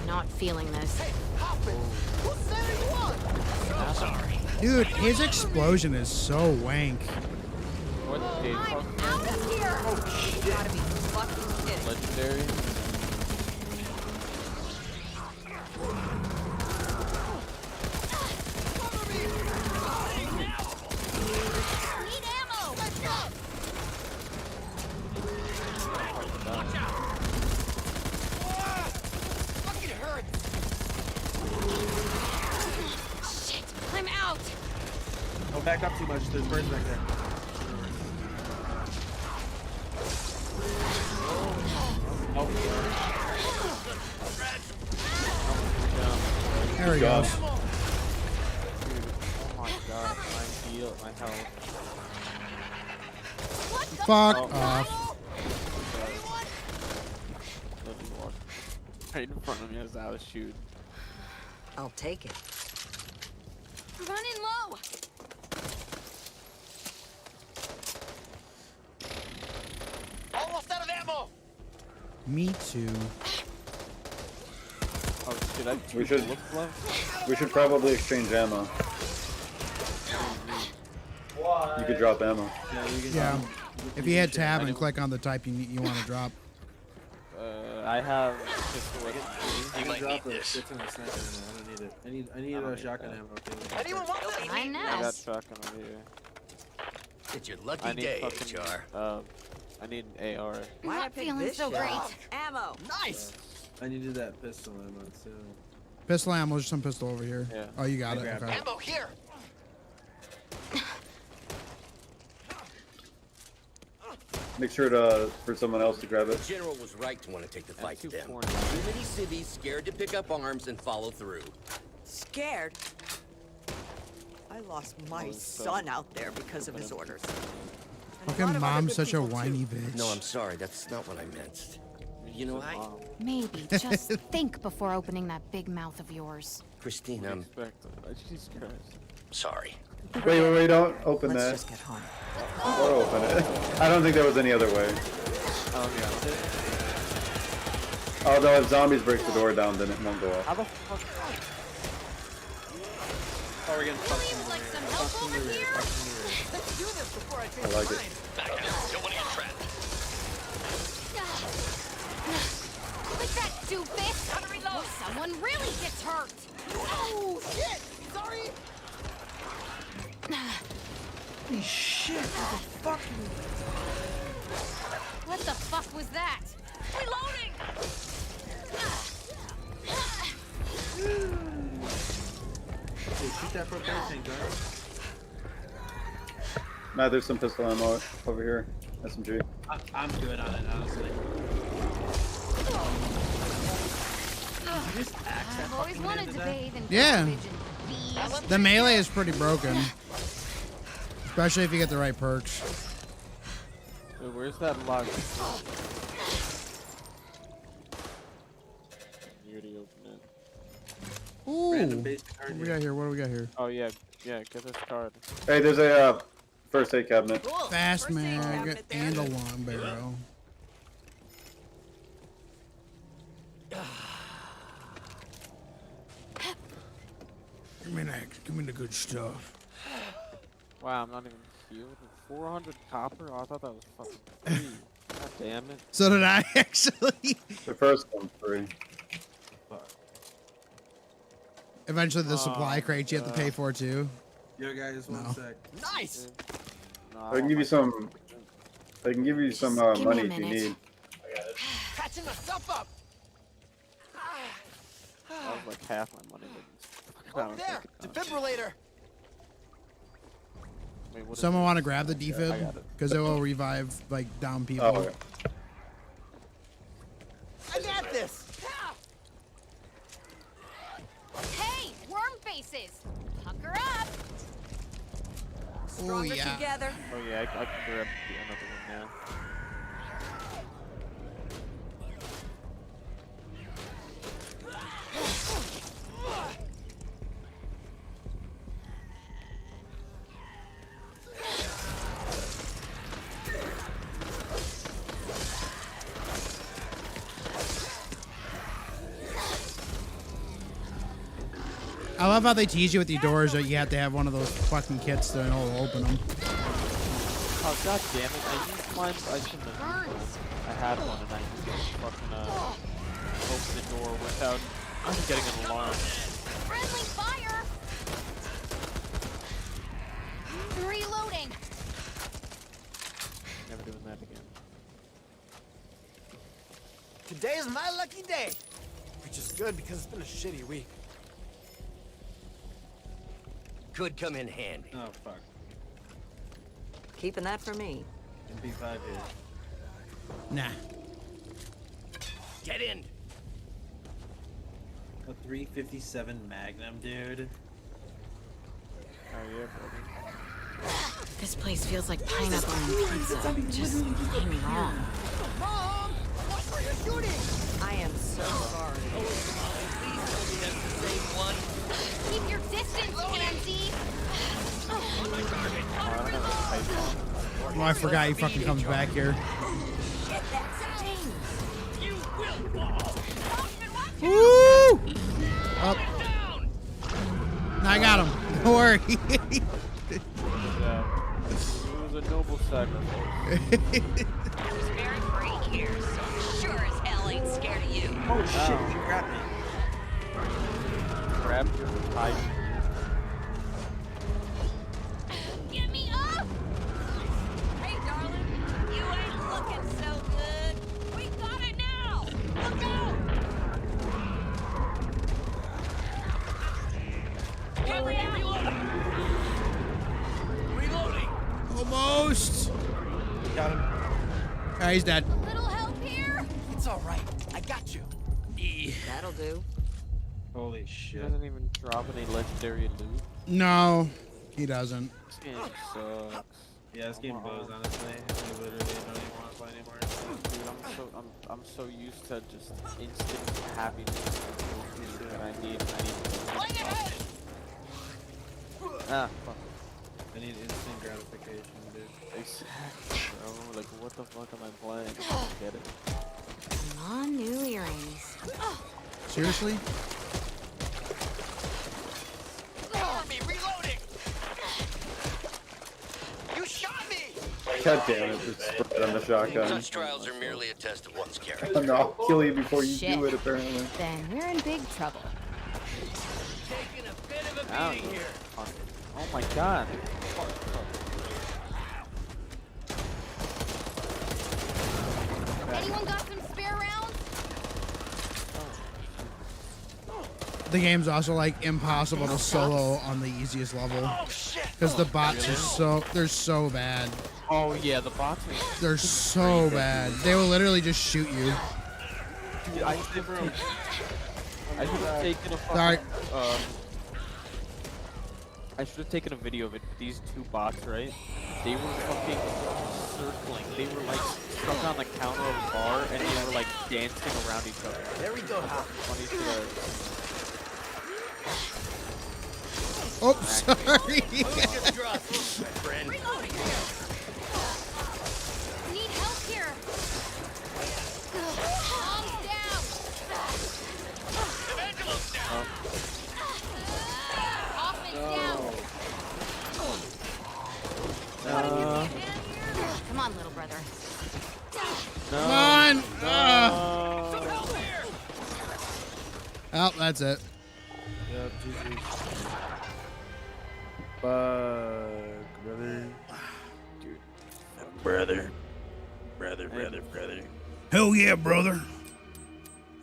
not feeling this. Hey, Hoffman! Who said it was? So sorry. Dude, his explosion is so wank. What the I'm fuck? out of here! Oh, shit. You gotta be fucking kidding. Legendary? Need ammo! Let's go! Fucking hurts! Shit, I'm out! Don't back up too much. There's birds back there. Oh, There he goes. Dude, oh my god, my heal, my health. What the Fuck Oh. off. Doesn't walk right in front of me as I was shooting. I'll take it. Running low! Almost out of ammo! Me too. Oh shit, I We should- look left. We should probably exchange ammo. You could drop ammo. yeah, you can. Yeah. If you hit tab and Anyone- click on the type you want to drop. I have pistol with You might can drop need it. this. It's in a sniper ammo. I don't need it. I need I don't a need shotgun that. ammo too. Anyone want this? I I got know. shotgun over here. It's your I lucky need day, fucking, HR. I need an AR. I'm Why'd I not pick feeling this so shit? great. Ammo. Nice! I needed that pistol ammo too. Pistol ammo, there's some pistol over here. Yeah. Oh, you got I it. grabbed Okay. Ammo here! Make sure to for someone else to grab it. General was right to want to take the fight to them. 249. Too many civvies scared to pick up arms and follow through. Scared? I lost my Oh, so- son out there because of his orders. And a lot Fucking of other mom's good such a people, too. whiny bitch. No, I'm sorry. That's not what I meant. You know, Maybe just think before opening that big mouth of yours. Christine, I'm Jesus Christ. sorry. Wait, don't open Let's that. just get home. Or open it. I don't think there was any other way. Oh yeah. Although if zombies break the door down, then it won't go How off. the fuck? Oh, we're getting fucked Really in would the like rear. some Fucked help in the over rear. here? Fucked in the rear. Let's do this before I change I like my it. mind. Back out. Don't want to get trapped. Like that doofus! Gotta reload! Someone really gets hurt! Oh, shit! Sorry! Holy shit, fuck What the fuck was that? Reloading! Hey, shoot that propane tank, guys. Matt, there's some pistol ammo over here. SMG. I'm good on it, honestly. Did you just axe that I've always fucking wanted man to death? bathe in Yeah. garbage and bees. The melee is pretty broken. Especially if you get the right perks. Wait, where's that log? You already opened it. Random Ooh. basic card What do we here. got here? What do we got here? Oh yeah, get this card. Hey, there's a first aid cabinet. Cool. Fast First aid mag cabinet there. and a long barrel. Give me that. Give me the good stuff. Wow, I'm not even healed. 400 copper? Oh, I thought that was fucking free. God damn it. So did I actually. The first one's free. Eventually, the supply crates you have to pay for too. Yo, guys, one No. sec. Nice! No, I can give you some. I can give you some Just give me money a if you minute. need. Patching myself up! That was like half my money. But Over there! Defibrillator! Wait, what is Someone it? want to grab the I defib got it. because it will revive like down people. Oh, okay. I got this! Hey, worm faces! Pucker up! Stronger yeah. together. Oh yeah, I can grab another one now. I love how they tease you with the doors that you have to have one of those fucking kits to know to open them. Oh god damn it! I used mine. I shouldn't have used mine. I had one and I just fucking open the door without getting an alarm. Friendly fire! Reloading! Never doing that again. Today is my lucky day. Which is good because it's been a shitty week. Could come in handy. Oh, fuck. Keeping that for me. MP5 here. Nah. Get in. A 357 Magnum, dude. Oh yeah, brother. This place feels like pineapple and pizza. Just ain't wrong. Mom! What were you shooting? I am so sorry. Keep your distance, Pansy! Oh, I forgot he fucking comes back here. Woo! Up. No, I got him. Don't worry. It was a noble sacrifice. Very free here, so sure as hell ain't scared of you. Oh shit, you grabbed me. Grab your pipe. Get me up! Hey, darling, you ain't looking so good. We got it now. Look out! Almost. Got him. Ah, he's dead. Little help here? It's all right. I got you. That'll do. Holy He shit. doesn't even drop any legendary loot. No, he doesn't. This game sucks. Yeah, this game blows, honestly. I literally don't even want to play anymore. Dude, I'm so used to just instant happiness that I need. Ah, fuck. I need instant gratification, dude. Exactly, bro. Like, what the fuck am I playing? I don't get it. Come on, new earrings. Seriously? Cover me, reloading! You shot me! God damn it, just spread on the shotgun. Such trials are merely a test of one's character. No, I'll kill you before you Shit. do it, apparently. Then we're in big trouble. Taking a bit of a Ow. beating here. Oh my god. Anyone got some spare rounds? The game's also like impossible to solo on the easiest level Oh shit! because the bots are they're so bad. Oh yeah, the bots are... They're so bad. They will literally just shoot you. Dude, I should have taken a Sorry. fucking, I should have taken a video of it. These two bots, right? They were fucking circling. They were like stuck on the counter of a bar, and they were like dancing around each other. There we go, Hop. Funny shit. Oh, sorry. Just drop, friend. Need help here. Calm down. Off and down. Come on, little brother. Come on. Oh, that's it. Yep, GG. Fuck, brother. Brother. Hell yeah, brother.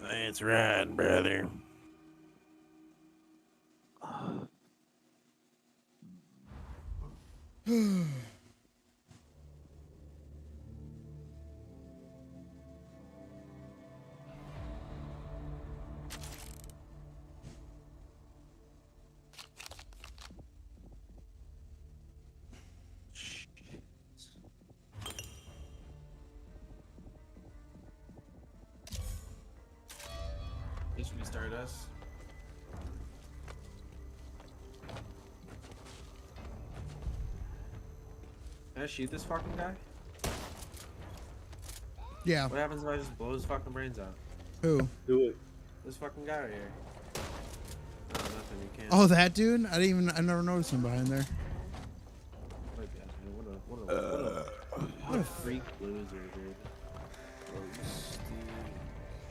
That's right, brother. Just restart us. Can I shoot this fucking guy? Yeah. What happens if I just blow his fucking brains out? Who? Do it. This fucking guy right here. nothing. You can't. Oh, that dude? I never noticed him behind there. What a freak loser, dude.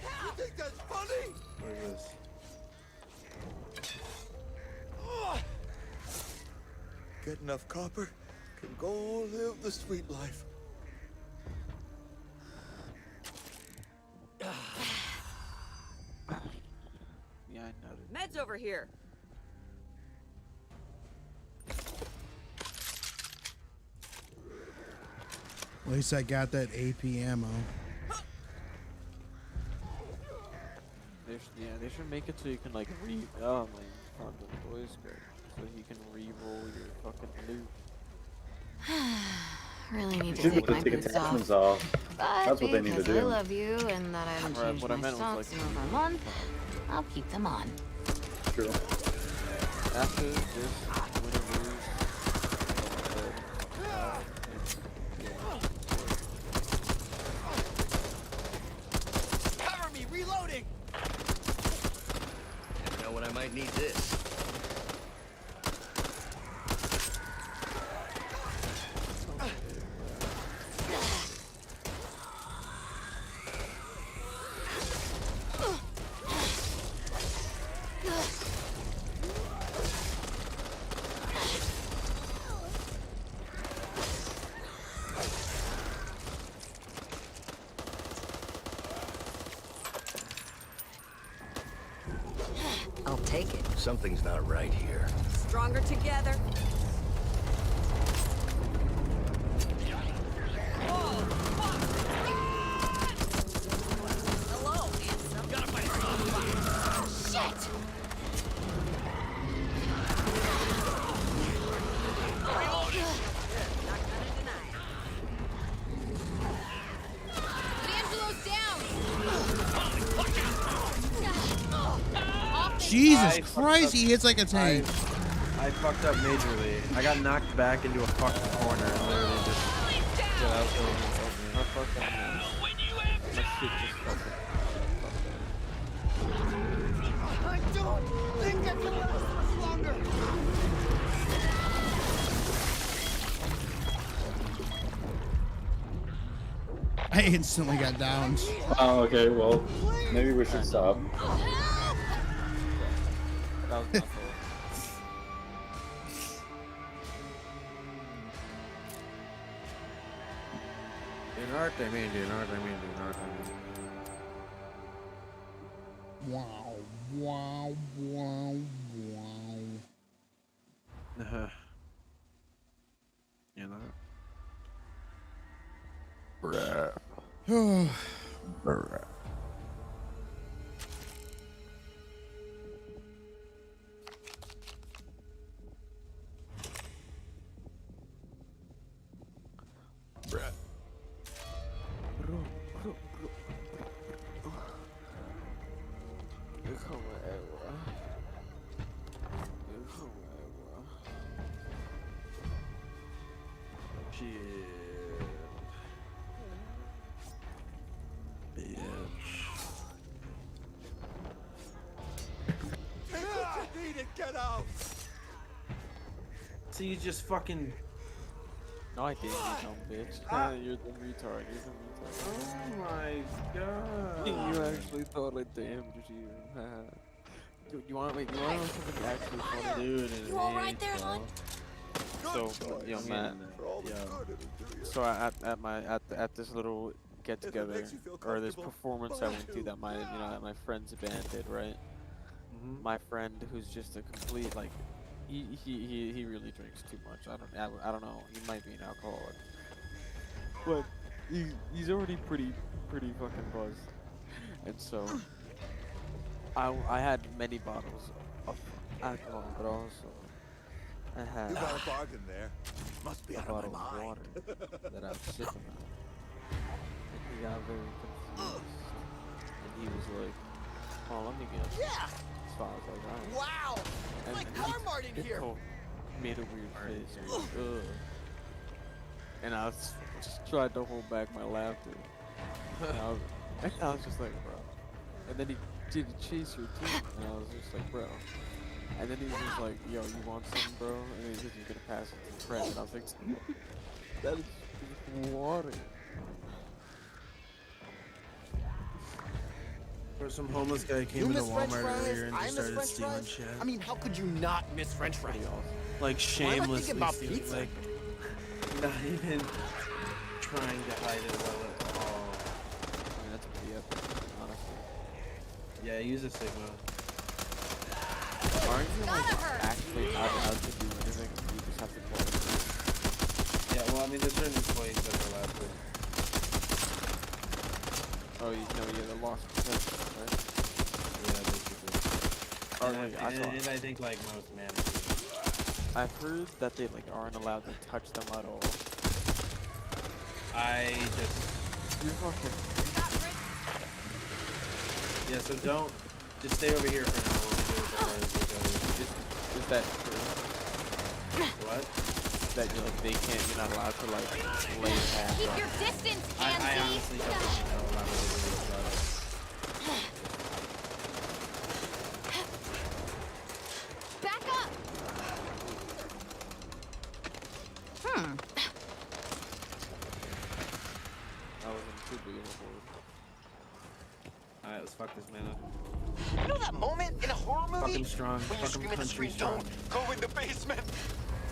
You think that's funny? What is this? Get enough copper, can go live the sweet life. Yeah, I noticed. Meds over here. At least I got that AP ammo. They should make it so you can like oh my found the voice card. So you can re-roll your fucking loot. Really need to Should take be my take boots off. attachments off. But That's what they need to because I do. love you and that I haven't Right, changed what I my meant was, socks like, in over a month, I'll keep them on. True. After this, win or lose. Cover me, reloading! Never know when I might need this. I'll take it. Something's not right here. Stronger together. Whoa! Fuck! Hello, handsome. Gotta fight Shit! Not gonna deny it. D'Angelo's down! Jesus Christ, he hits like a tank. I fucked up majorly. I got knocked back into a fucking corner and literally just got out there and helped me. I fucked up, man. My shit just fucking. I don't think I can last much longer. I instantly got downed. Oh, okay. Well, maybe we should stop. That was my fault. Do not, I mean, do not, I mean, do not, Wow, wow, wow, wow. You know? Take what you need and get out. So you just fucking. No, I didn't, you dumb bitch. You're the retard. You're the retard. Oh my god. You actually thought I damaged you. You want wait? You want to know something actually funny? Dude, You alright there, hon? So, yo, man. So at this little get together or this performance I went to that my that my friend's band did, right? My friend who's just a complete like he really drinks too much. I don't know. He might be an alcoholic, but he's already pretty fucking buzzed, and so I had many bottles of alcohol, but also I had You got a bargain there. Must be a out of bottle my of mind. water that I was sipping on. And he got very confused. And he was like, oh, let me get Yeah. So I was like, alright. Wow. And Like he Carmart in here. made a weird face. He was like, ugh. And I was just tried to hold back my laughter. And I was just like, bro. And then he did a chaser too. And I was just like, bro. And then he was just like, yo, you want some, bro? And he's just gonna pass it to his friend. And I was like, that is just water. Or some homeless guy came You into miss French Walmart fries? earlier and I just miss started French stealing fries. shit. I mean, how could you not miss French fries? Like shamelessly thinking about stealing, pizza? like not even trying to hide it well at all. I mean, that's pretty epic, honestly. Yeah, use a Sigma. Aren't you like Gotta hurt. actually not allowed to do anything? You just have to call it. Yeah, well, I mean, there's certain employees that are allowed to. Oh, you know, you're the lost protection, right? Yeah, basically. Or, And, like, I and, saw- and I think like most managers. I've heard that they like aren't allowed to touch them at all. I just You're fucking. yeah. So just stay over here for now. We'll do it Is that true? What? That you're not allowed to like lay hands Keep on. your distance, I Pansy. honestly don't really know a lot of the rules about it. Back up. I wasn't too big of a board. Alright, let's fuck this man up. You know that moment in a horror movie? Fuck him strong. When you Fuck him scream at the country screen, strong. don't go in the basement.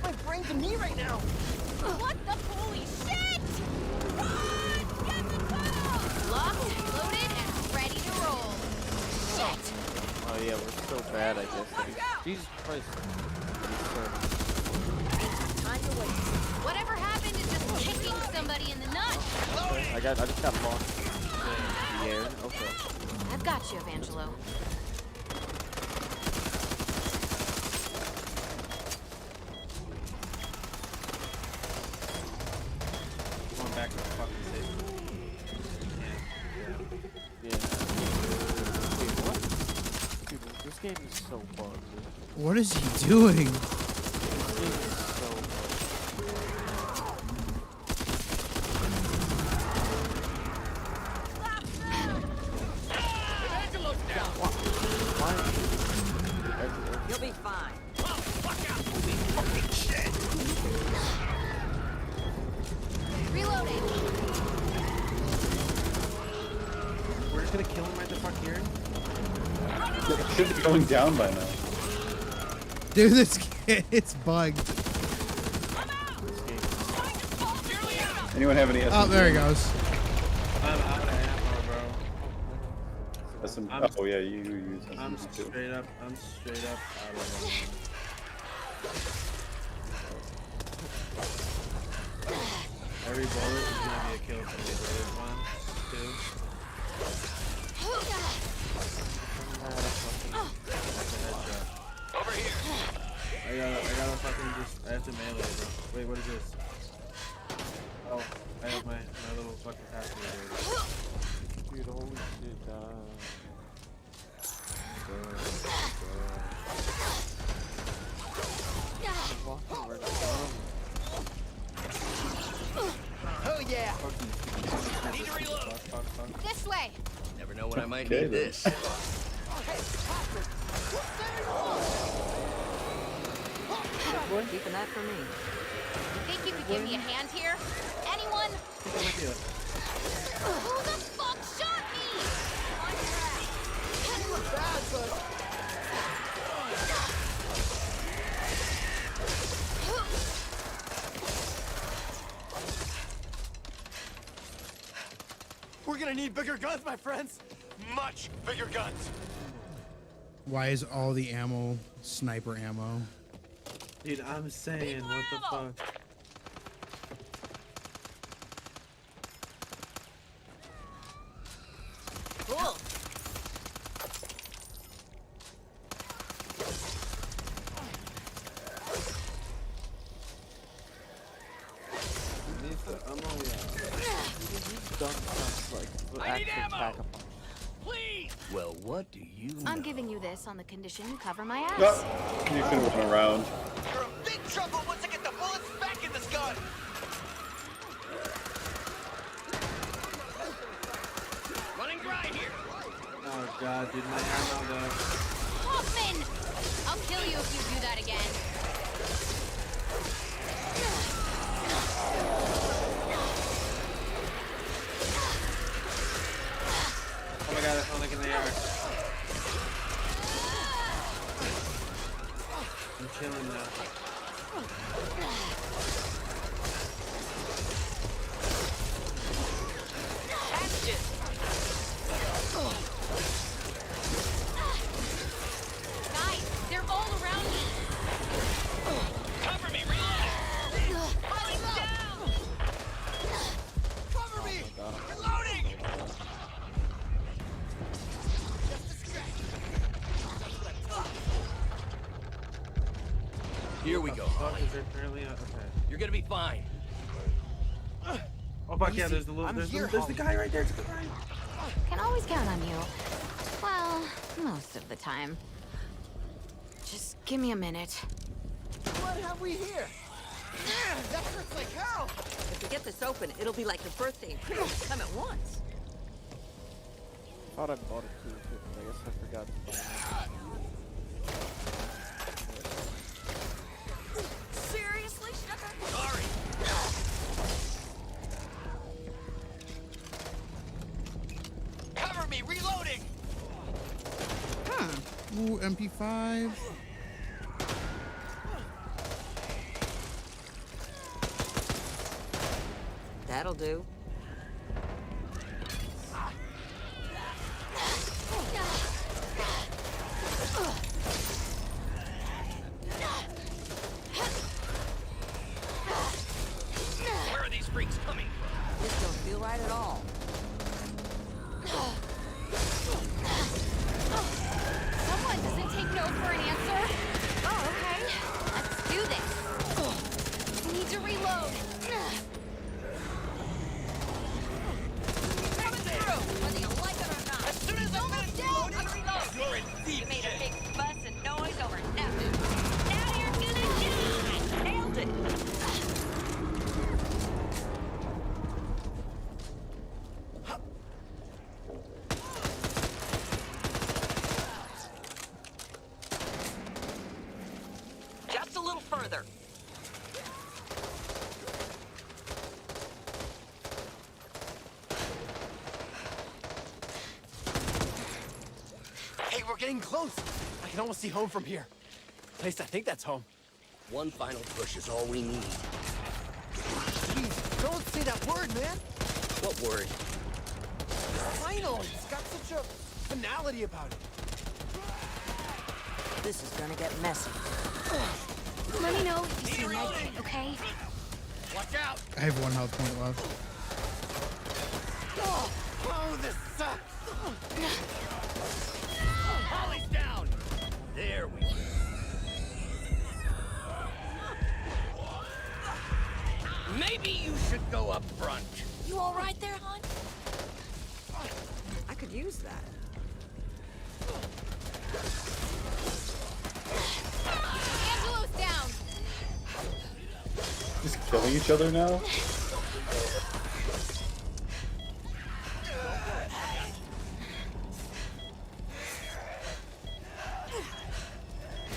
My brain's a knee right now. What the holy shit? Run! Get the tunnel! Locked, loaded, and ready to roll. Shit. Oh yeah, we're so bad, I guess. That Jesus Christ. Time to wait. Whatever happened to just kicking somebody in the nuts? I just got launched in the air. Okay. I've got you, Evangelo. Going back to the fucking safe. Yeah. Wait, what? Dude, this game is so bugged. What is he doing? This game is so bugged. Why? You'll be fine. Reloading. We're just gonna kill him right the fuck here. It should be going down by now. Dude, this it's bugged. Anyone have any Oh, there he goes. I'm out of ammo, bro. Oh yeah, you use I'm SMG too. straight up out of ammo. Every bullet is gonna be a kill for me. There's 1, 2. That's a headshot. Over here. I gotta fucking just, I have to melee, bro. Wait, what is this? Oh, I have my little fucking password. Dude, holy shit, walking right around. Oh yeah. I need to reload. Fuck. This way. Never know when I might Okay, need then. this. Keeping that for me. You think you could give me a hand here? Anyone? Who the fuck shot me? We're gonna need bigger guns, my friends. Much bigger guns. Why is all the ammo sniper ammo? Dude, I'm saying, what the fuck? Cool. Well, what do you know? I'm giving you this on the condition you cover my ass. Oh, you should have went around. You're in big trouble once I get the bullets back in this gun. Running dry here. Oh god, dude, my ammo though. Hoffman! I'll kill you if you do that again. Oh my god, I found like in the yard. I'm chilling now. Guys, they're all around me. Cover me, reload! Falling down! Cover me! Reloading! Here we go. Fuck, is there apparently okay. You're gonna be fine. Oh fuck yeah, there's the little I'm there's here, the guy right there to the right. Can always count on you. Well, most of the time. Just give me a minute. What have we here? That hurts like hell! If we get this open, it'll be like the birthday and Christmas come at once. I thought I bought it too, but I guess I forgot to buy Seriously? Shut up. Sorry. Cover me, reloading! Ooh, MP5. That'll do. Where are these freaks coming from? This don't feel right at all. Someone doesn't take no for an answer. Oh, okay. Let's do this. I need to reload. Coming through, whether you like it or not. As soon as I finish reloading, you're in You deep made a shit. big fuss and noise over nothing. Now you're gonna die. Nailed it. Just a little further. Hey, we're getting close! I can almost see home from here. At least I think that's home. One final push is all we need. Jeez, don't say that word, man! What word? Final! It's got such a finality about it. This is gonna get messy. Let me know if you see Meg, okay? Watch out! I have 1 health point left. Oh, this sucks! Holly's down! There we go. Maybe you should go up front. You all right there, hon? I could use that. Angelo's down. Just killing each other now?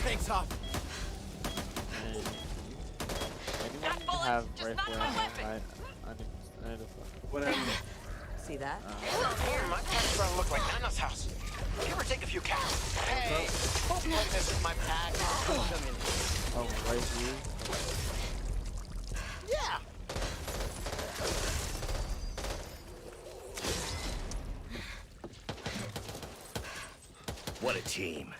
Thanks, Hoff. I have rifle ammo. I need a What happened? See that? Here, my campground look like Nana's house. Give or take a few cows. Hey, hope this is my pack. oh, right here. Yeah. What a team.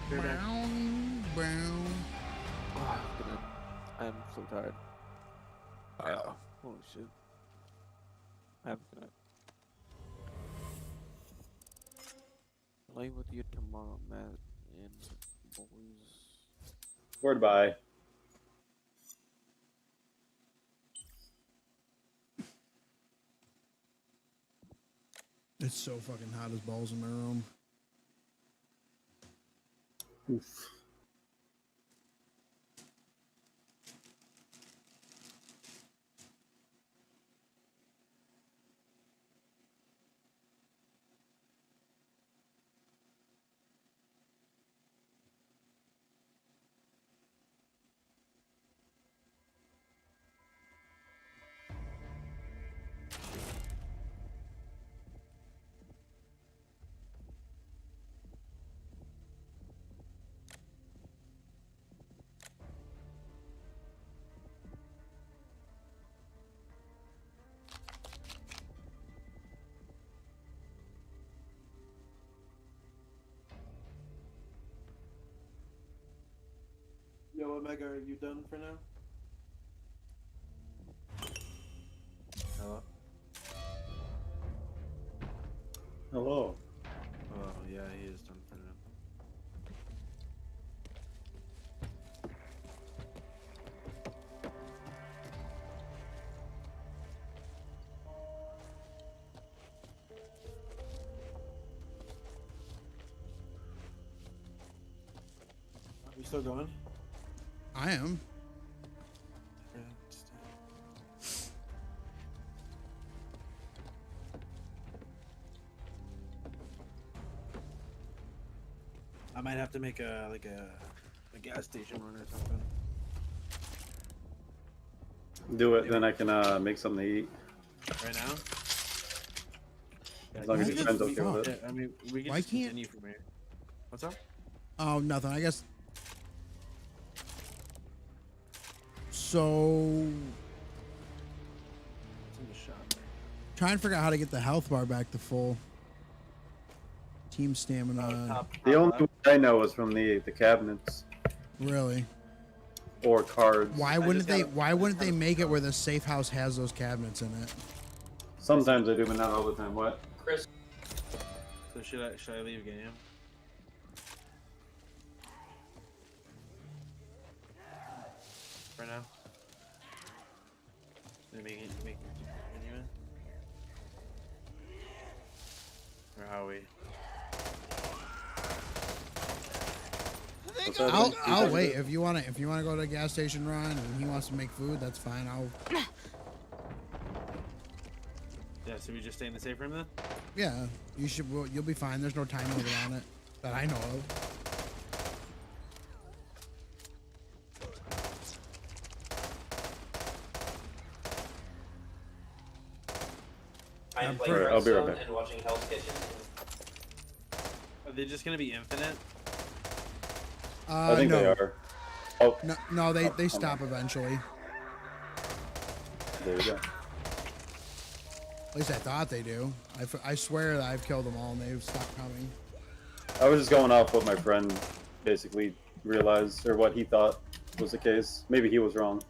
Brown, brown. Oh, I am so tired. Holy shit. I'm gonna play with you tomorrow, Matt, and boys. Word bye. It's so fucking hot as balls in my room. Oof. Omega, are you done for now? Hello? Hello. Oh, yeah, he is done for now. Are we still going? I am. Yeah, I might have to make a gas station run or something. Do it, then I can make something to eat. Right now? As long as Why your friend's the okay with Yeah, it. I mean, we can Why just can't- continue from here. What's up? Oh, nothing. I guess. So, It's in the shop. trying to figure out how to get the health bar back to full. Team stamina. The only way I know is from the cabinets Really? or cards. Why wouldn't they? Why wouldn't they make it where the safe house has those cabinets in it? Sometimes I do, but not all the time. What? Chris? So should I leave game? For now? Make it continue? Or how we? What's that? I'll wait if you wanna go to a gas station run and he wants to make food. That's fine. Yeah, so we just stay in the safe room then? Yeah, you should. You'll be fine. There's no time limit on it that I know of. I'm Alright, playing I'll be right Redstone back. and watching Hell's Kitchen. Are they just gonna be infinite? I think no. they are. Oh, No, they stop eventually. there you go. At least I thought they do. I swear that I've killed them all and they've stopped coming. I was just going off what my friend basically realized, or what he thought was the case. Maybe he was wrong.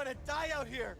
want to die out here.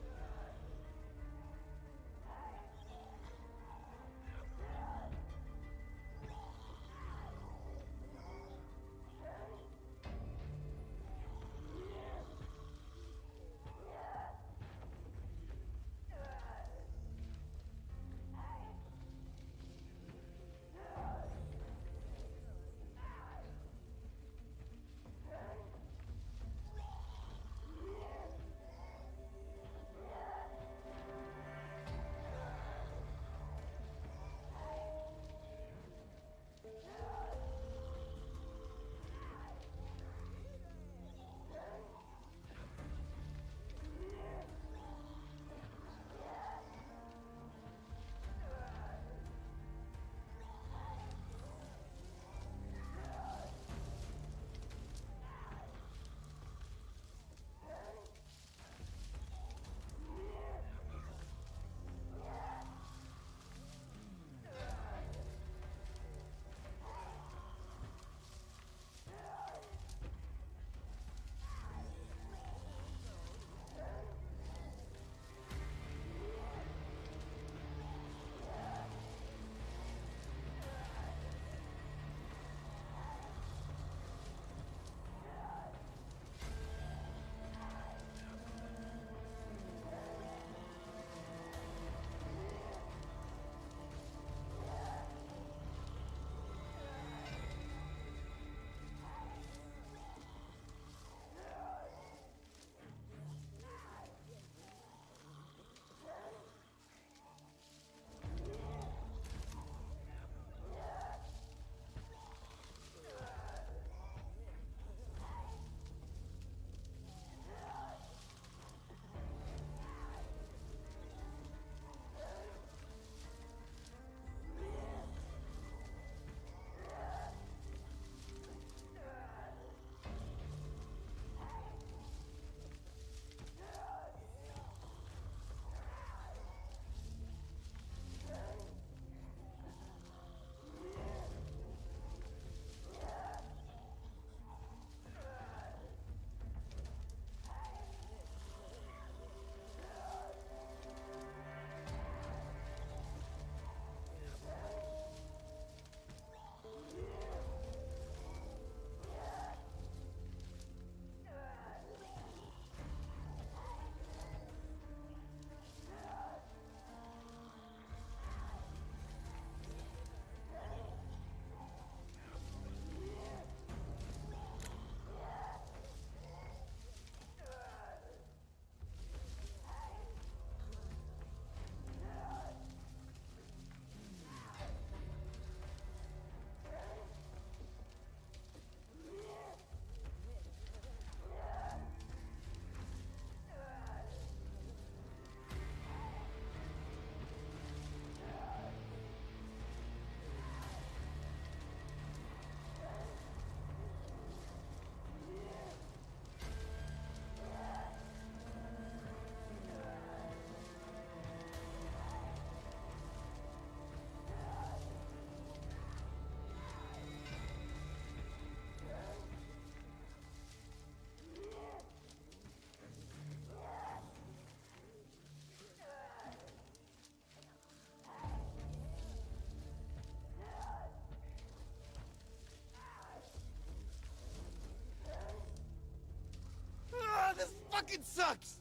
This fucking sucks!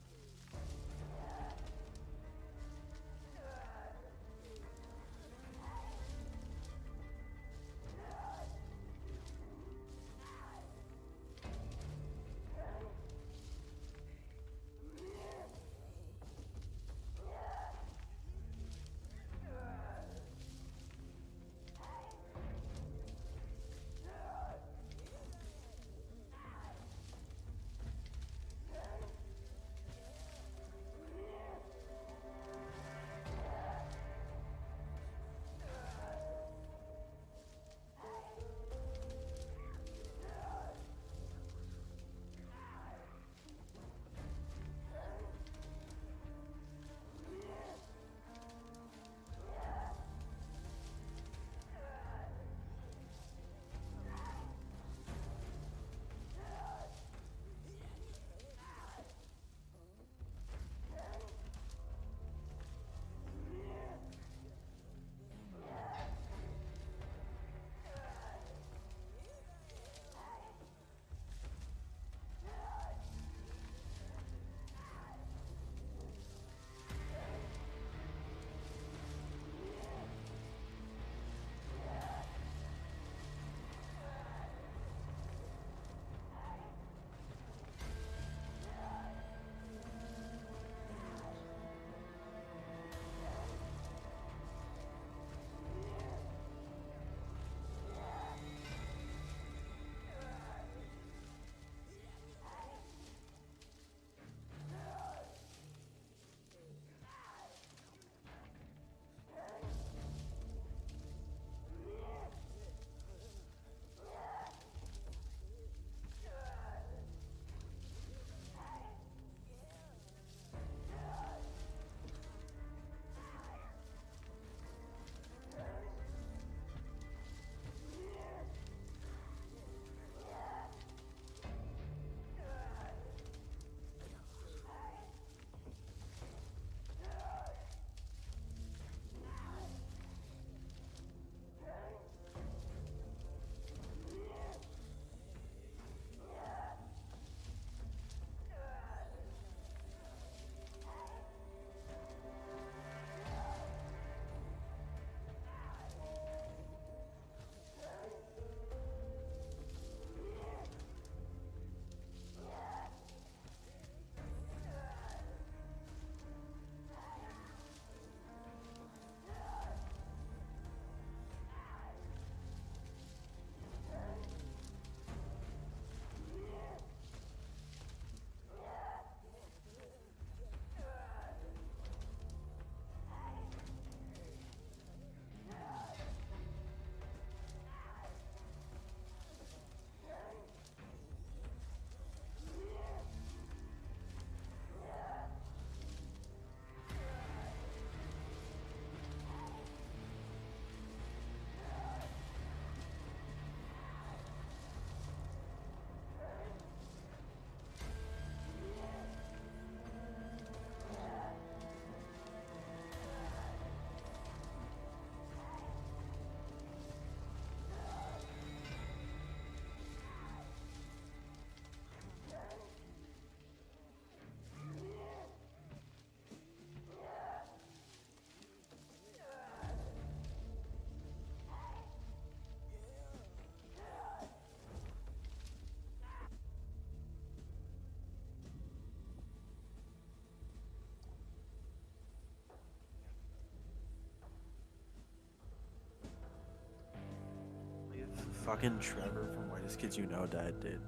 Fucking Trevor from Whitest Kids You Know died, dude.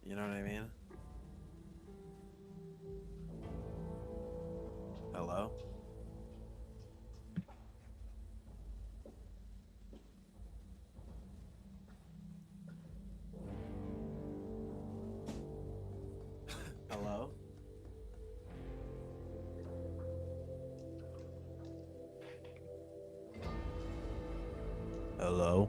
You know what I mean? Hello? Hello? Hello?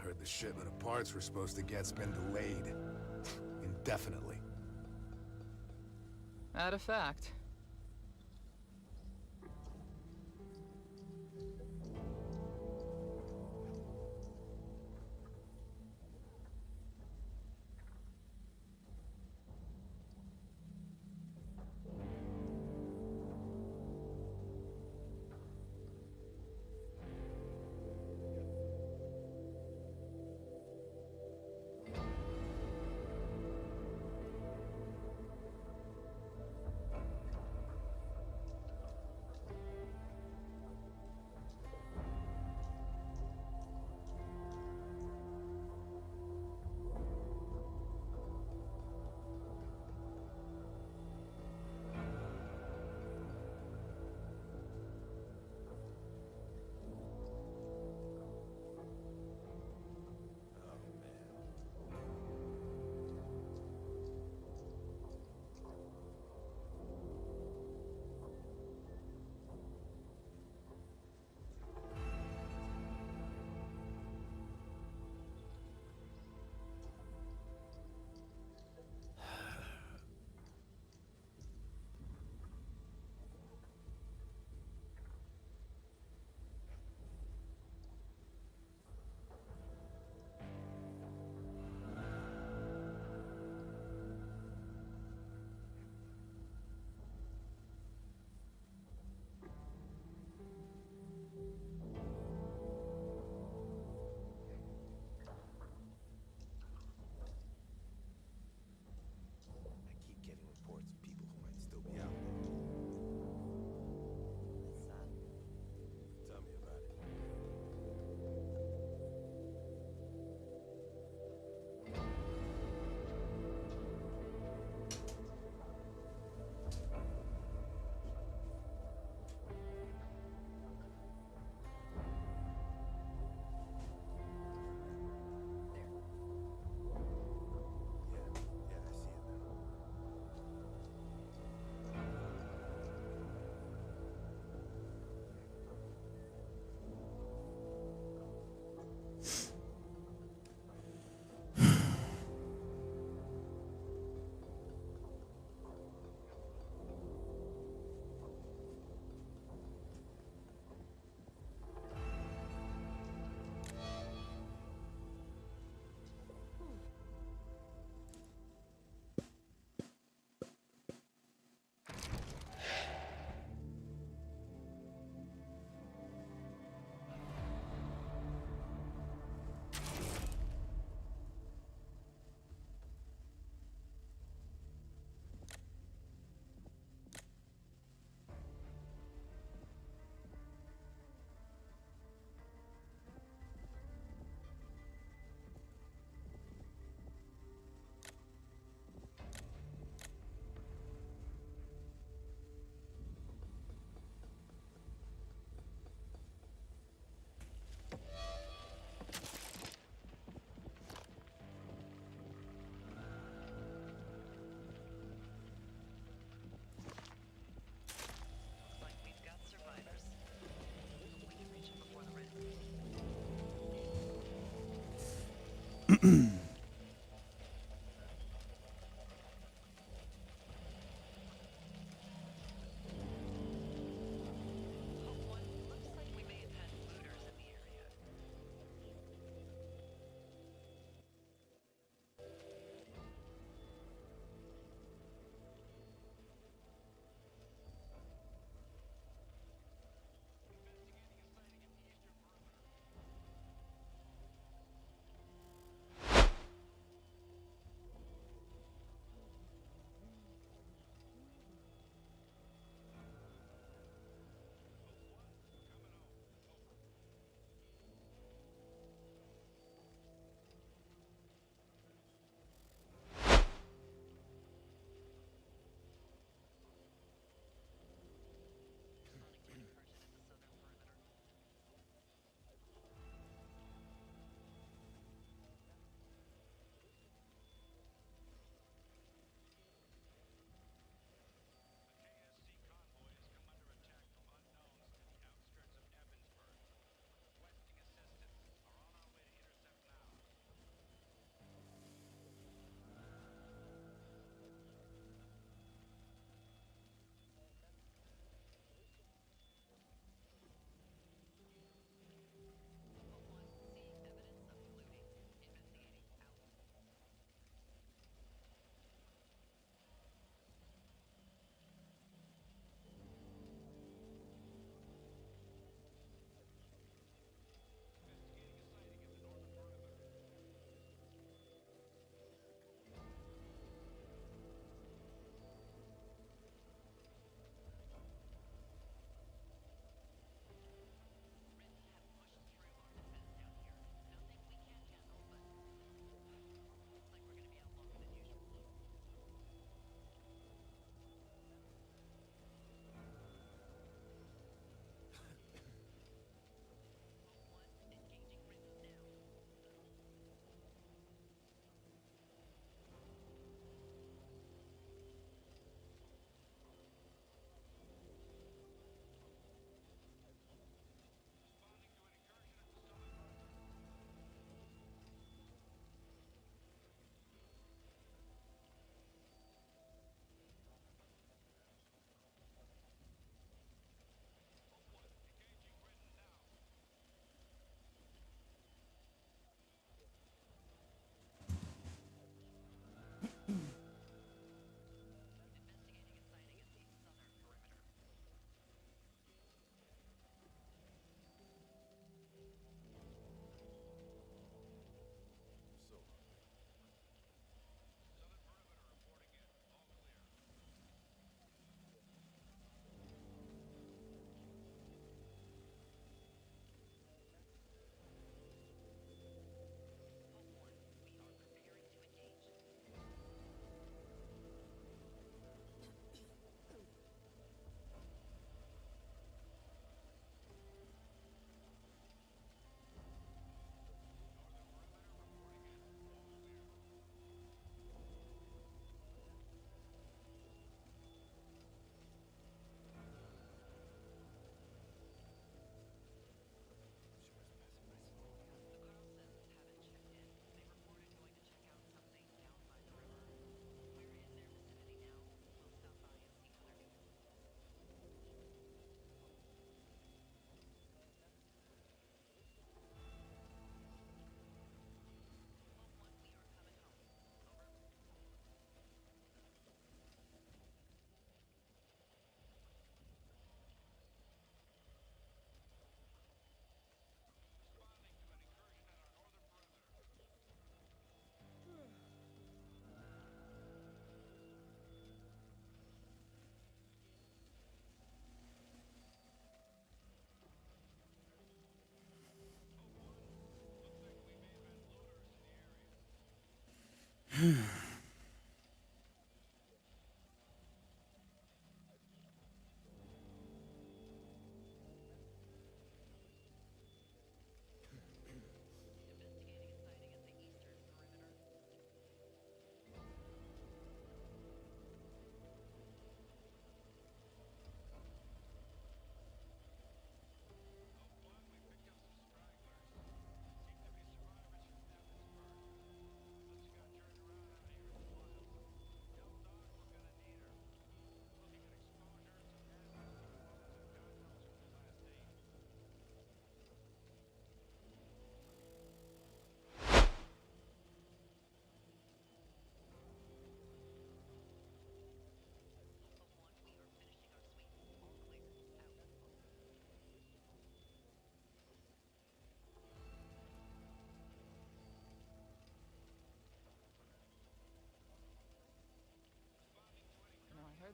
I heard the shipment of parts we're supposed to get's been delayed. Indefinitely. Add a fact.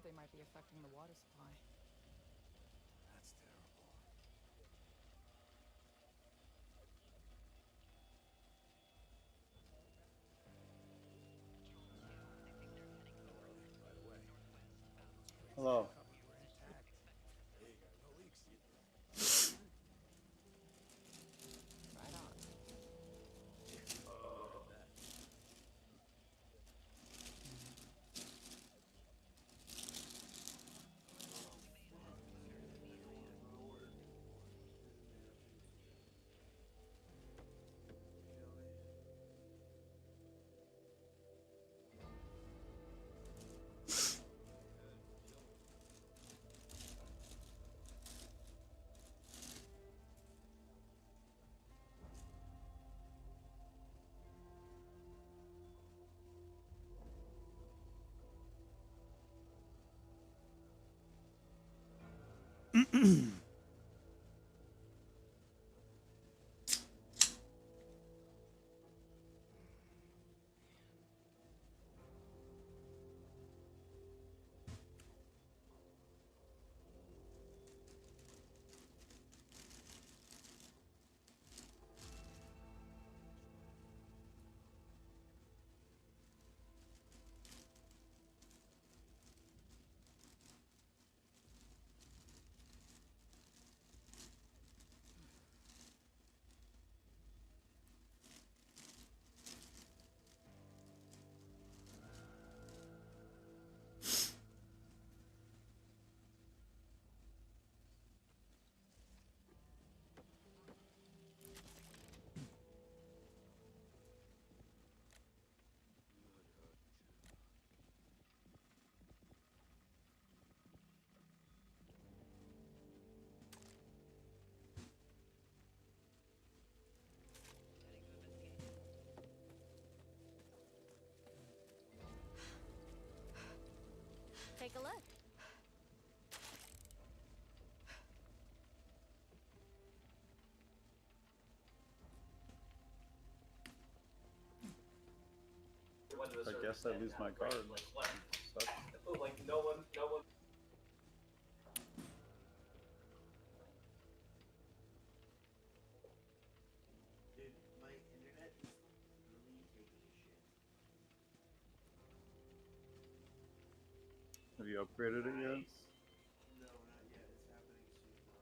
they might be affecting the water supply. That's terrible. By the way, Hello. cupboard were intact. There you go. No leaks. Right on. Look at that. Take a look. I guess I lose my card. Sucks. Dude, my internet is really taking a shit. Have you upgraded it yet? No, not yet. It's happening soon though.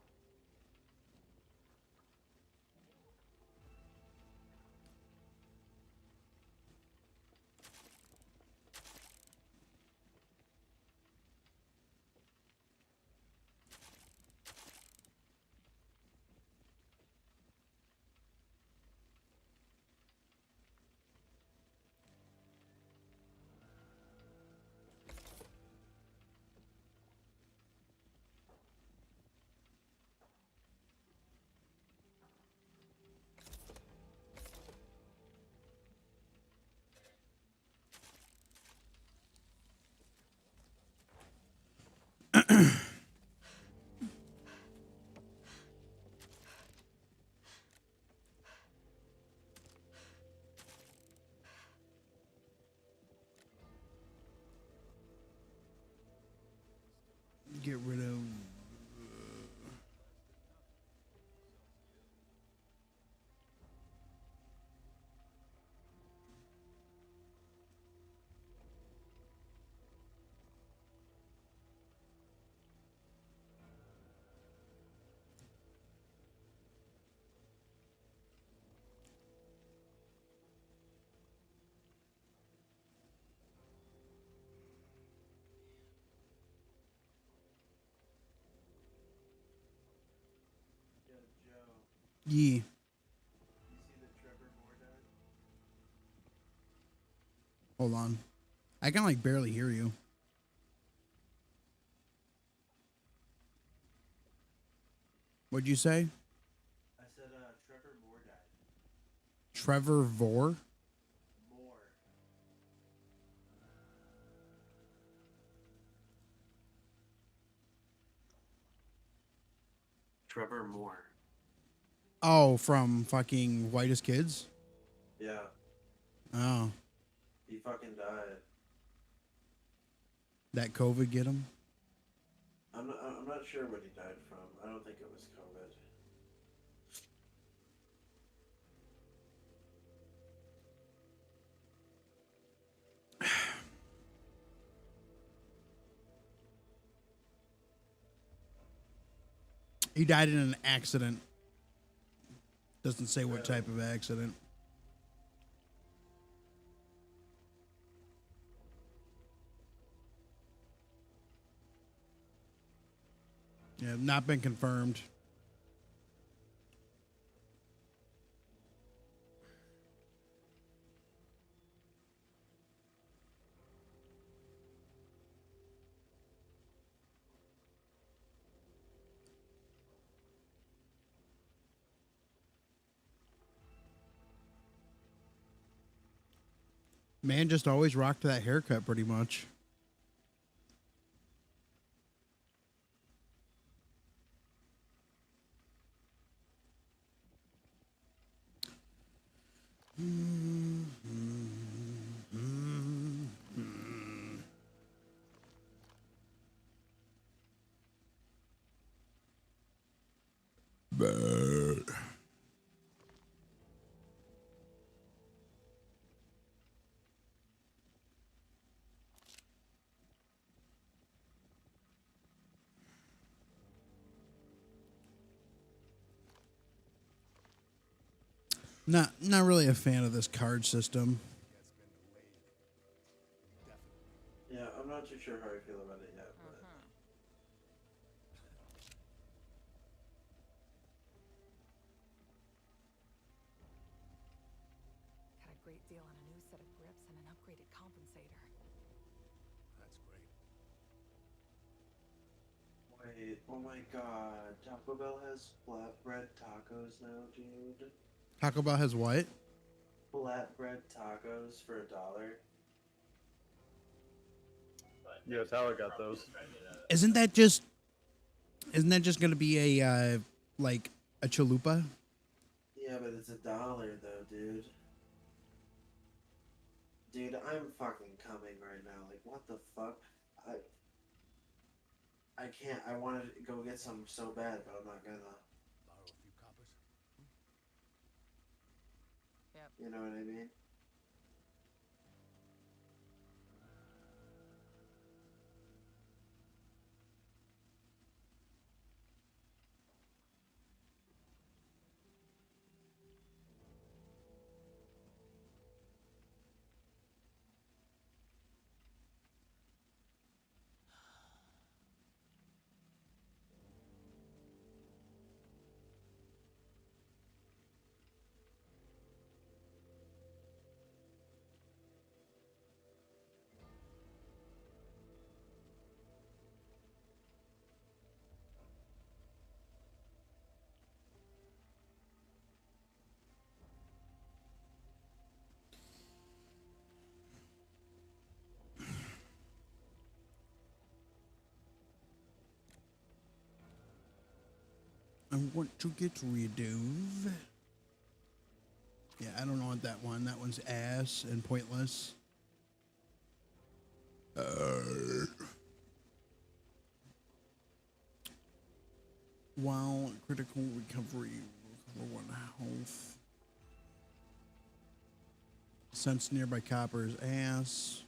Get rid of. Yo, Joe, Yee. you see that Trevor Moore died? Hold on. I can like barely hear you. What'd you say? I said, Trevor Moore died. Trevor Vor? Moore. Trevor Moore. Oh, from fucking Whitest Kids? Yeah, Oh. he fucking died. That COVID get him? sure what he died from. I don't think it was COVID. He died in an accident. Doesn't say what type of accident. Yeah, not been confirmed. Man just always rocked that haircut pretty much. Not really a fan of this card system. Yeah, I'm not too sure how I feel about it yet, but... Got a great deal on a new set of grips and an upgraded compensator. That's great. Wait, oh my god, Taco Bell has flatbread tacos now, dude. Taco Bell has what? Flatbread tacos for $1. Yeah, Tower got those. Isn't that just going to be a like a chalupa? Yeah, but it's $1 though, dude. Dude, I'm fucking coming right now. Like, what the fuck? I can't. I wanted to go get some so bad, but I'm not gonna. Borrow a few coppers. You know what I mean? I want to get rid of. Yeah, I don't want that one. That one's ass and pointless. While critical recovery, recover 1 health. Sense nearby copper's ass.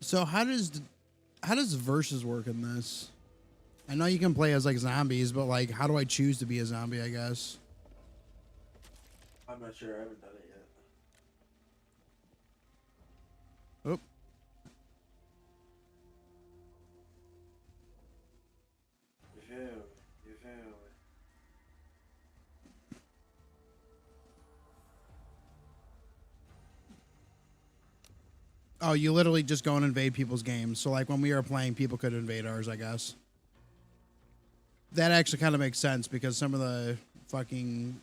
So how does versus work in this? I know you can play as like zombies, but like how do I choose to be a zombie, I guess? I'm not sure. I haven't done it yet. Oh. You feel me? Oh, you literally just go and invade people's games. So like when we were playing, people could invade ours, I guess. That actually kind of makes sense because some of the fucking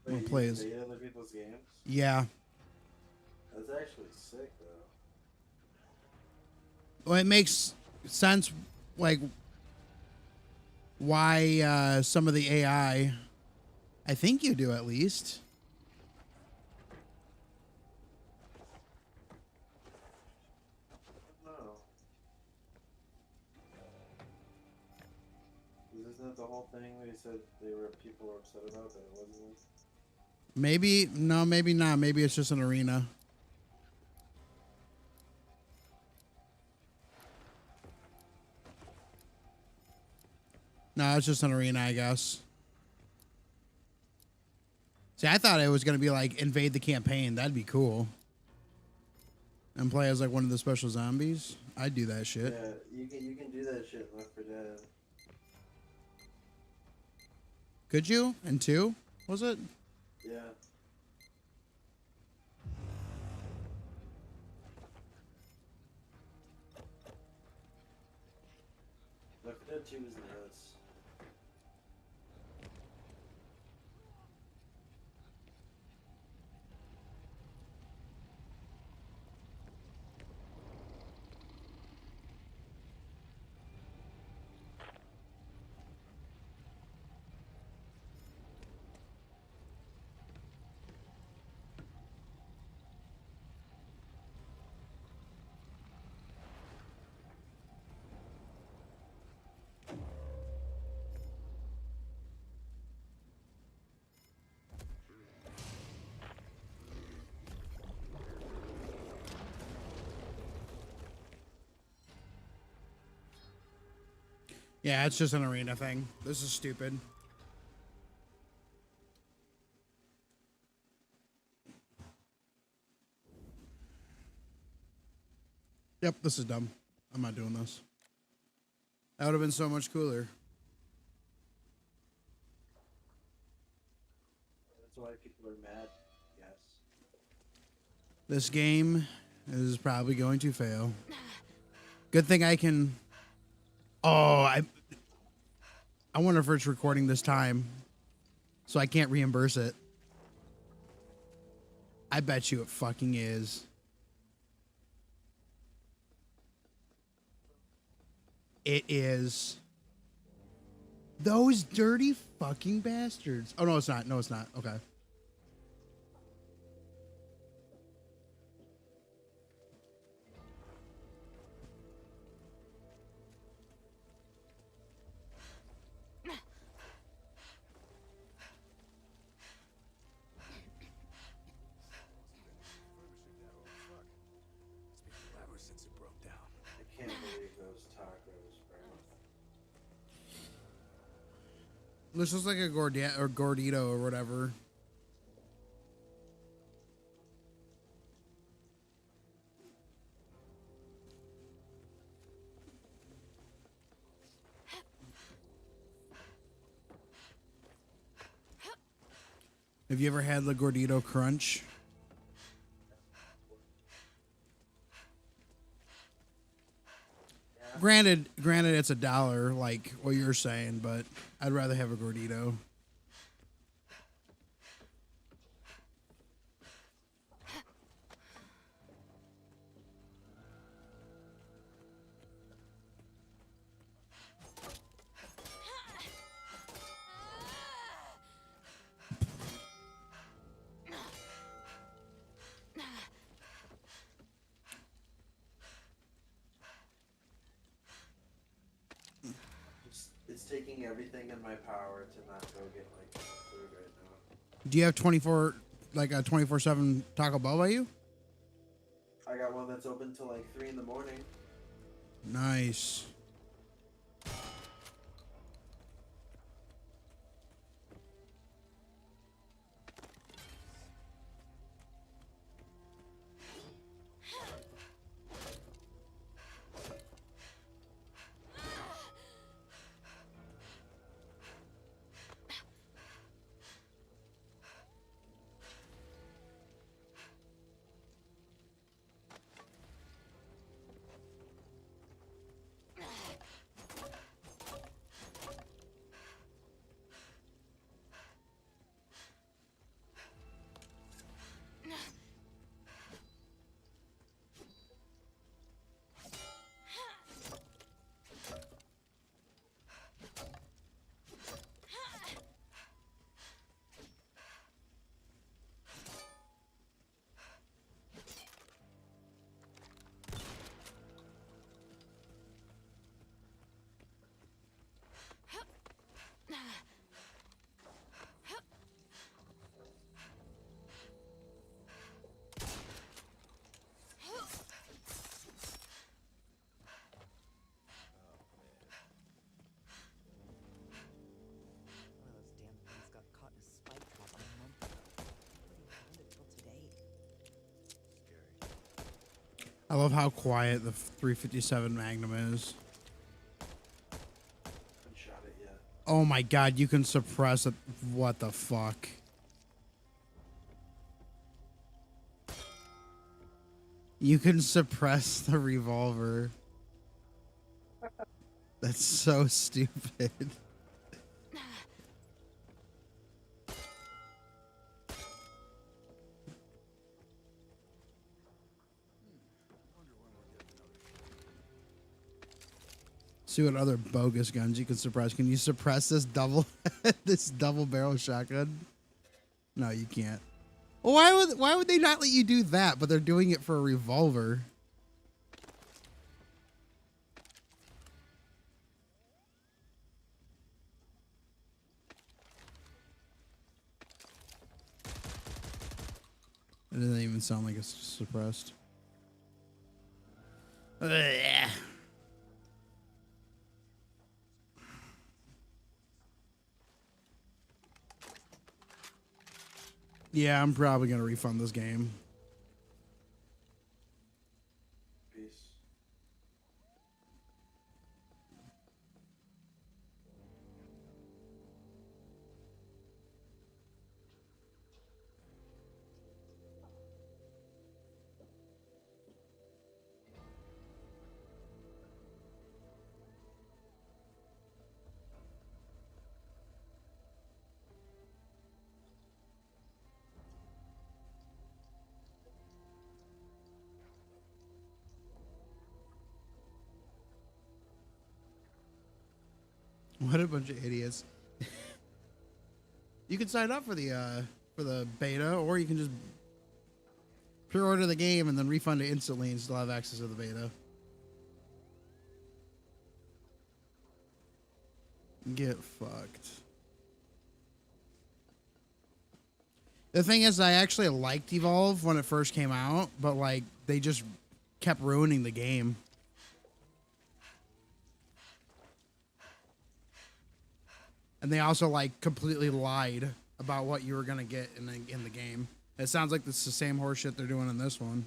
Wait, you plays. invade other people's games? Yeah. That's actually sick, though. Well, it makes sense, like why some of the AI. I think you do at least. No. Isn't that the whole thing they said people were upset about that it wasn't? Maybe no, maybe not. Maybe it's just an arena. No, it's just an arena, I guess. See, I thought it was gonna be like invade the campaign. That'd be cool. And play as like one of the special zombies. I'd do that shit. Yeah, you can do that shit in Left 4 Dead. Could you? And 2? Was it? Yeah. Left 4 Dead 2 is nuts. Yeah, it's just an arena thing. This is stupid. Yep, this is dumb. I'm not doing this. That would have been so much cooler. That's why people are mad, yes. This game is probably going to fail. Good thing I can. Oh, I wonder if it's recording this time, so I can't reimburse it. I bet you it fucking is. It is. Those dirty fucking bastards. Oh, no, it's not. No, it's not. Okay. Ever since it broke down. I can't believe those tacos, bro. This looks like a gordito or whatever. Have you ever had the gordito crunch? Granted, it's $1, like what you're saying, but I'd rather have a gordito. It's taking everything in my power to not go get like food right now. Do you have 24/7 Taco Bell by you? I got one that's open till like 3 in the morning. Nice. I love how quiet the 357 Magnum is. Haven't shot it yet. Oh my god, you can suppress it. What the fuck? You can suppress the revolver. That's so stupid. See what other bogus guns you can suppress. Can you suppress this this double barrel shotgun? No, you can't. Well, why would they not let you do that? But they're doing it for a revolver. It doesn't even sound like it's suppressed. Ugh. Yeah, I'm probably gonna refund this game. Peace. What a bunch of idiots. You can sign up for the beta, or you can just pre-order the game and then refund it instantly and still have access to the beta. Get fucked. The thing is, I actually liked Evolve when it first came out, but like they just kept ruining the game. And they also like completely lied about what you were gonna get in the game. It sounds like it's the same horseshit they're doing in this one.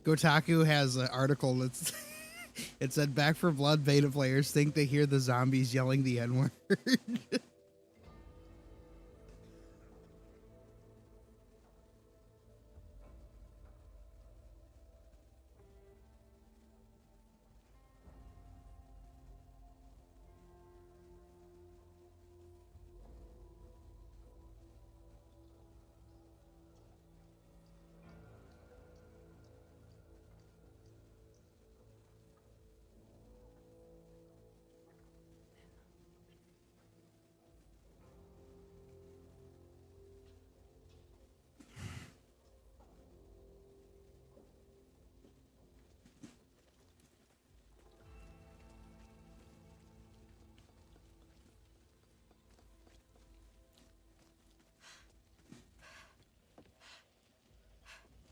Gotaku has an article that's it said Back for Blood beta players think they hear the zombies yelling the N-word.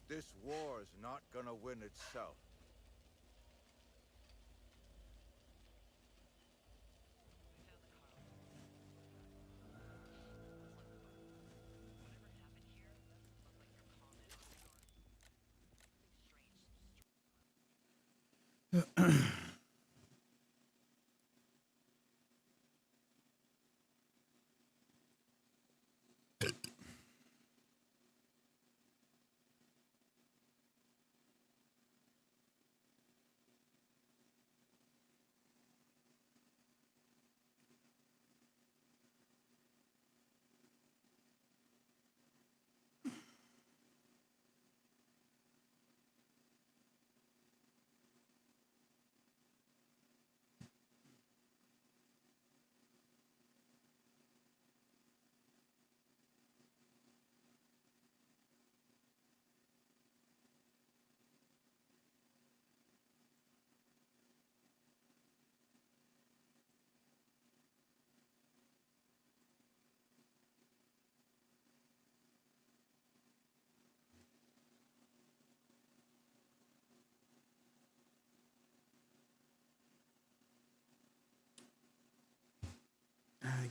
This war is not gonna win itself.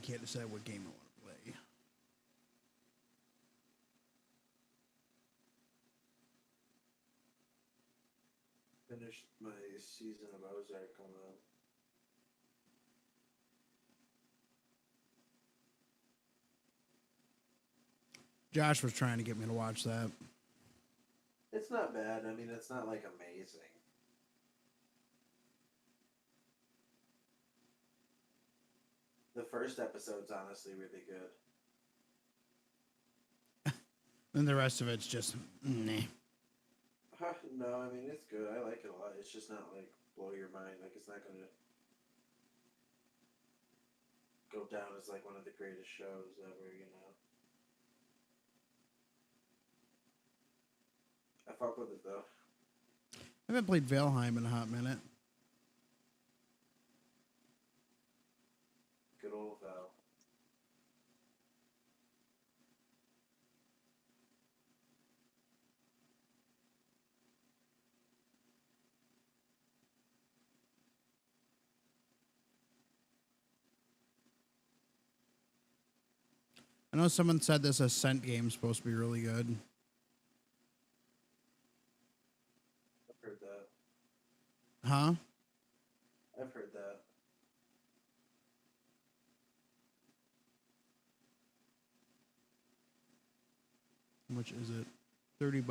can't decide what game I want to play. Finished my season of Ozark on that. Josh was trying to get me to watch that. It's not bad. I mean, it's not like amazing. The first episode's honestly really good. And the rest of it's just nah. No, I mean, it's good. I like it a lot. It's just not like blow your mind. Like, it's not gonna go down as like one of the greatest shows ever, you know. I fuck with it though. I haven't played Valheim in a hot minute. Good old Val. I know someone said this Ascent game's supposed to be really good. I've heard that. Huh? I've heard that. How much is it? $30?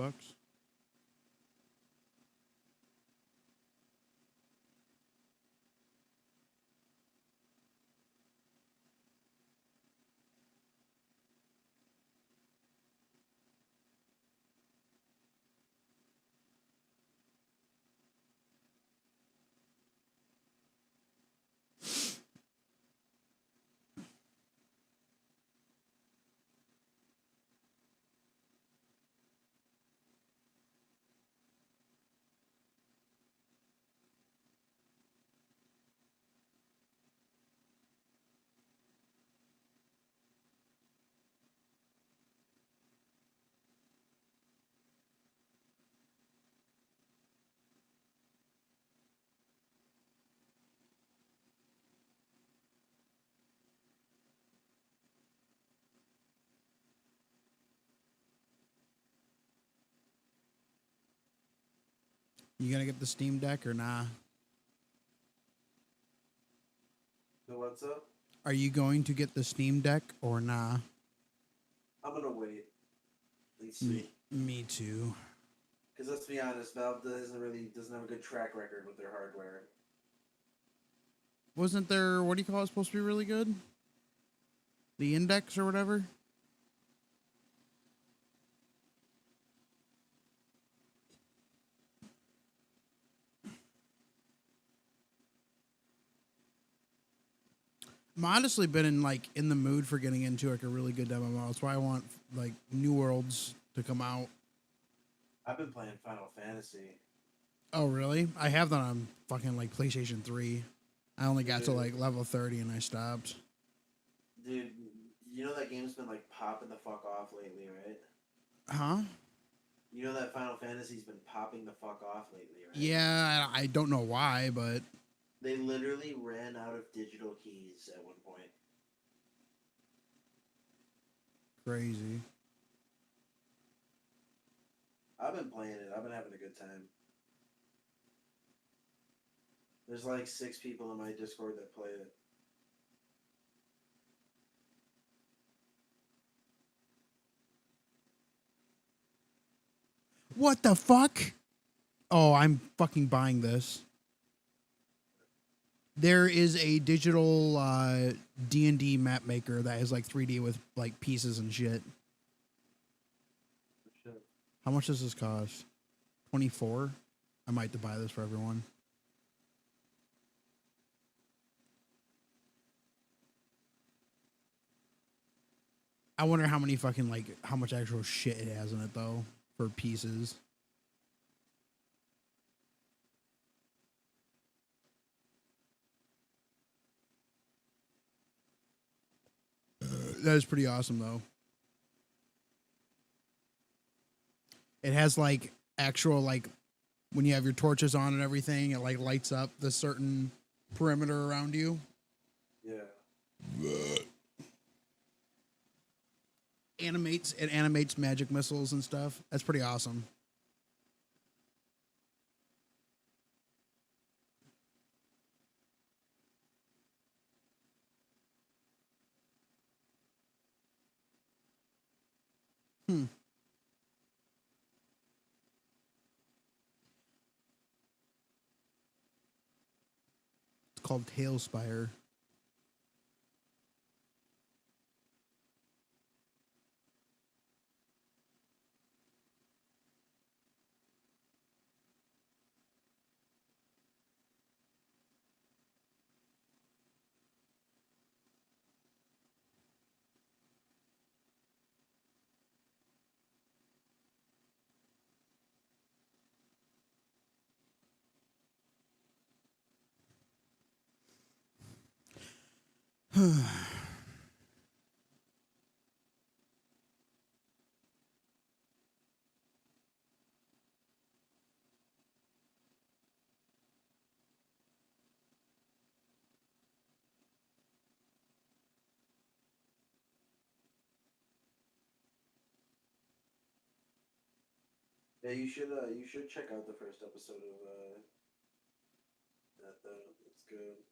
You gonna get the Steam Deck or nah? So what's up? Are you going to get the Steam Deck or nah? I'm gonna wait. Let's see. Me too. Because let's be honest, Valve doesn't have a good track record with their hardware. Wasn't there, what do you call it, supposed to be really good? The Index or whatever? I'm honestly been in the mood for getting into like a really good MMO. That's why I want like New Worlds to come out. I've been playing Final Fantasy. Oh really? I have that on fucking like PlayStation 3. I only got to like level 30 and I stopped. Dude, you know that game's been like popping the fuck off lately, right? Huh? You know that Final Fantasy's been popping the fuck off lately, right? Yeah, I don't know why, but They literally ran out of digital keys at one point. crazy. I've been playing it. I've been having a good time. There's like 6 people in my Discord that play it. What the fuck? Oh, I'm fucking buying this. There is a digital D&D map maker that is like 3D with like pieces and shit. Shit. How much does this cost? 24? I might have to buy this for everyone. I wonder how many fucking like how much actual shit it has in it though for pieces. That is pretty awesome though. It has like actual like when you have your torches on and everything, it like lights up the certain perimeter around you. Yeah. animates magic missiles and stuff. That's pretty awesome. Hmm. It's called Tailspire. Yeah, you should check out the first episode of that though. It's good.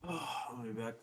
I'll be back.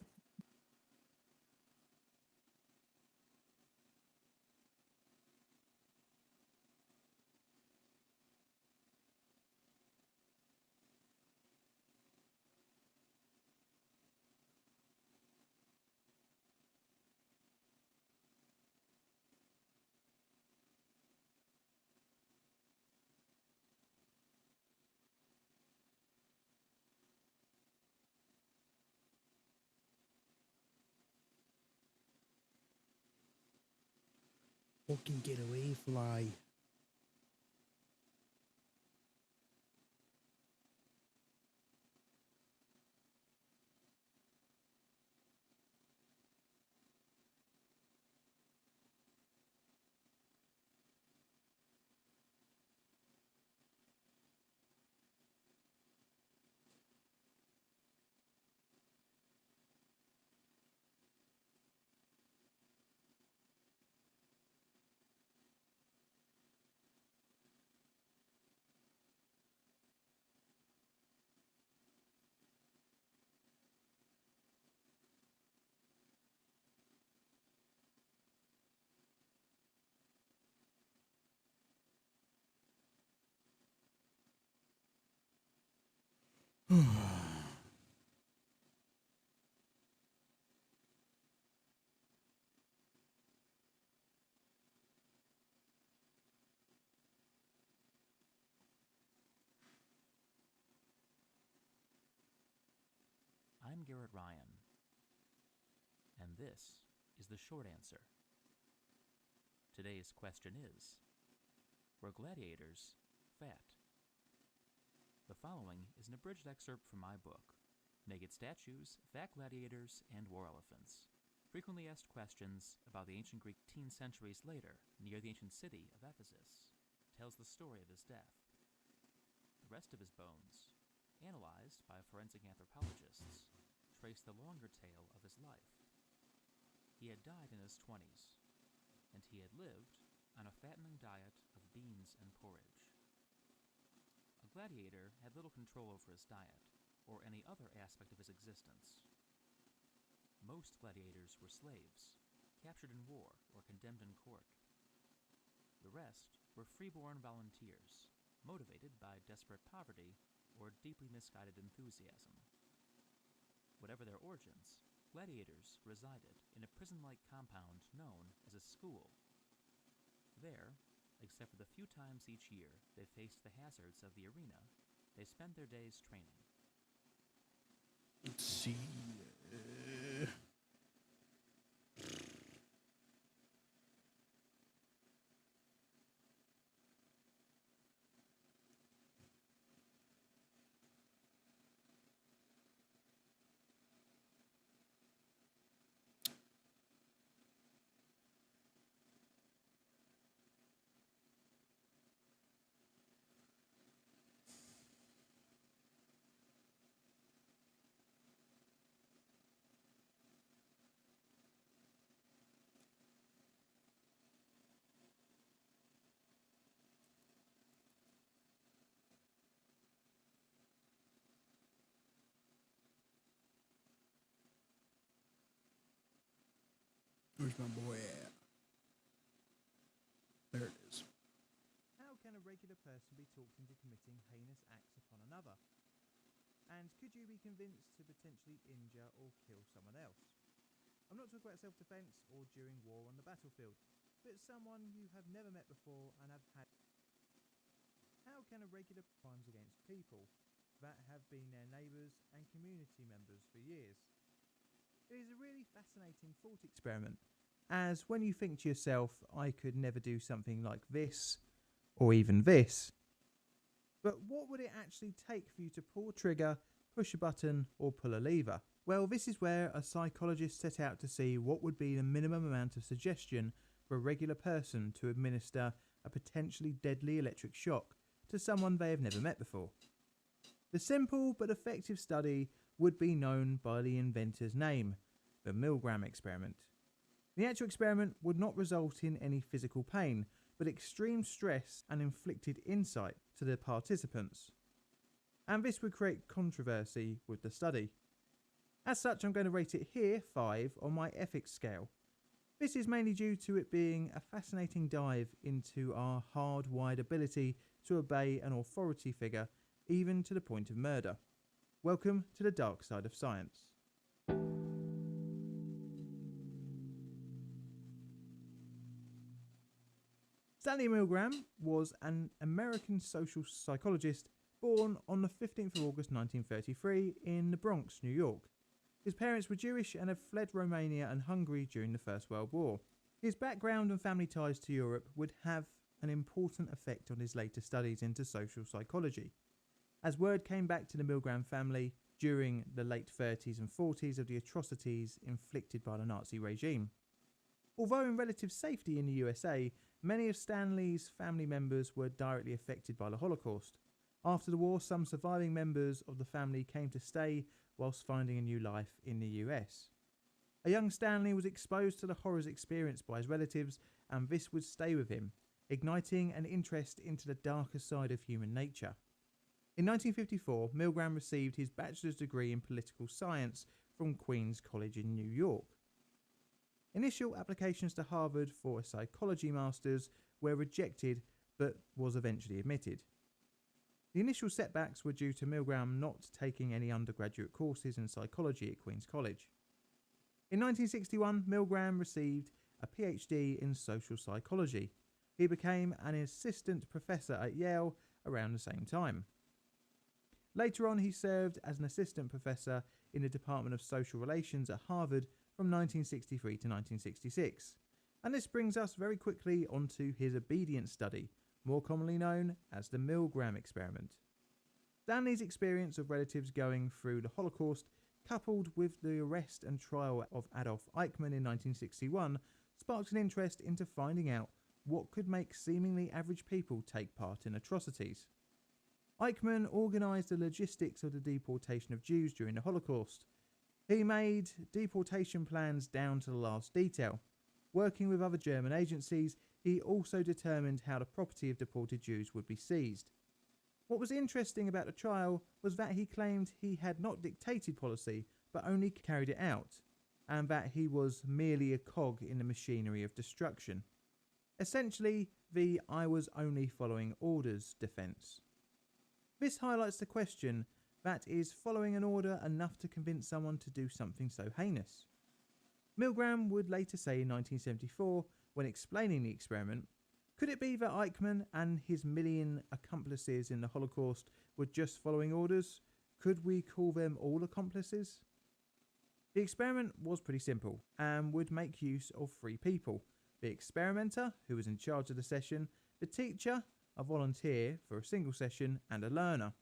Fucking get away, fly. I'm Garrett Ryan, and this is the short answer. Today's question is, were gladiators fat? The following is an abridged excerpt from my book, Naked Statues, Fat Gladiators, and War Elephants. Frequently asked questions about the ancient Greek 10 centuries later, near the ancient city of Ephesus, tells the story of his death. The rest of his bones, analyzed by forensic anthropologists, trace the longer tale of his life. He had died in his 20s, and he had lived on a fattening diet of beans and porridge. A gladiator had little control over his diet, or any other aspect of his existence. Most gladiators were slaves, captured in war or condemned in court. The rest were freeborn volunteers, motivated by desperate poverty or deeply misguided enthusiasm. Whatever their origins, gladiators resided in a prison-like compound known as a school. There, except for the few times each year they faced the hazards of the arena, they spent their days training. Let's see. Where's my boy at? There it is. How can a regular person be talked into committing heinous acts upon another? And could you be convinced to potentially injure or kill someone else? I'm not talking about self-defense or during war on the battlefield, but someone you have never met before and have had. How can a regular crimes against people that have been their neighbours and community members for years? It is a really fascinating thought experiment, as when you think to yourself, I could never do something like this, or even this. But what would it actually take for you to pull a trigger, push a button, or pull a lever? Well, this is where a psychologist set out to see what would be the minimum amount of suggestion for a regular person to administer a potentially deadly electric shock to someone they have never met before. The simple but effective study would be known by the inventor's name, the Milgram experiment. The actual experiment would not result in any physical pain, but extreme stress and inflicted insight to the participants. And this would create controversy with the study. As such, I'm going to rate it here 5 on my ethics scale. This is mainly due to it being a fascinating dive into our hardwired ability to obey an authority figure, even to the point of murder. Welcome to the dark side of science. Stanley Milgram was an American social psychologist born on the 15th of August 1933 in the Bronx, New York. His parents were Jewish and had fled Romania and Hungary during the First World War. His background and family ties to Europe would have an important effect on his later studies into social psychology, as word came back to the Milgram family during the late 30s and 40s of the atrocities inflicted by the Nazi regime. Although in relative safety in the USA, many of Stanley's family members were directly affected by the Holocaust. After the war, some surviving members of the family came to stay whilst finding a new life in the US. A young Stanley was exposed to the horrors experienced by his relatives, and this would stay with him, igniting an interest into the darker side of human nature. In 1954, Milgram received his bachelor's degree in political science from Queens College in New York. Initial applications to Harvard for a psychology master's were rejected, but was eventually admitted. The initial setbacks were due to Milgram not taking any undergraduate courses in psychology at Queens College. In 1961, Milgram received a PhD in social psychology. He became an assistant professor at Yale around the same time. Later on, he served as an assistant professor in the Department of Social Relations at Harvard from 1963 to 1966. And this brings us very quickly onto his obedience study, more commonly known as the Milgram experiment. Stanley's experience of relatives going through the Holocaust, coupled with the arrest and trial of Adolf Eichmann in 1961, sparked an interest into finding out what could make seemingly average people take part in atrocities. Eichmann organised the logistics of the deportation of Jews during the Holocaust. He made deportation plans down to the last detail. Working with other German agencies, he also determined how the property of deported Jews would be seized. What was interesting about the trial was that he claimed he had not dictated policy, but only carried it out, and that he was merely a cog in the machinery of destruction. Essentially, the "I was only following orders" defence. This highlights the question, that is following an order enough to convince someone to do something so heinous? Milgram would later say in 1974, when explaining the experiment, could it be that Eichmann and his million accomplices in the Holocaust were just following orders? Could we call them all accomplices? The experiment was pretty simple and would make use of three people: the experimenter, who was in charge of the session, the teacher, a volunteer for a single session, and a learner.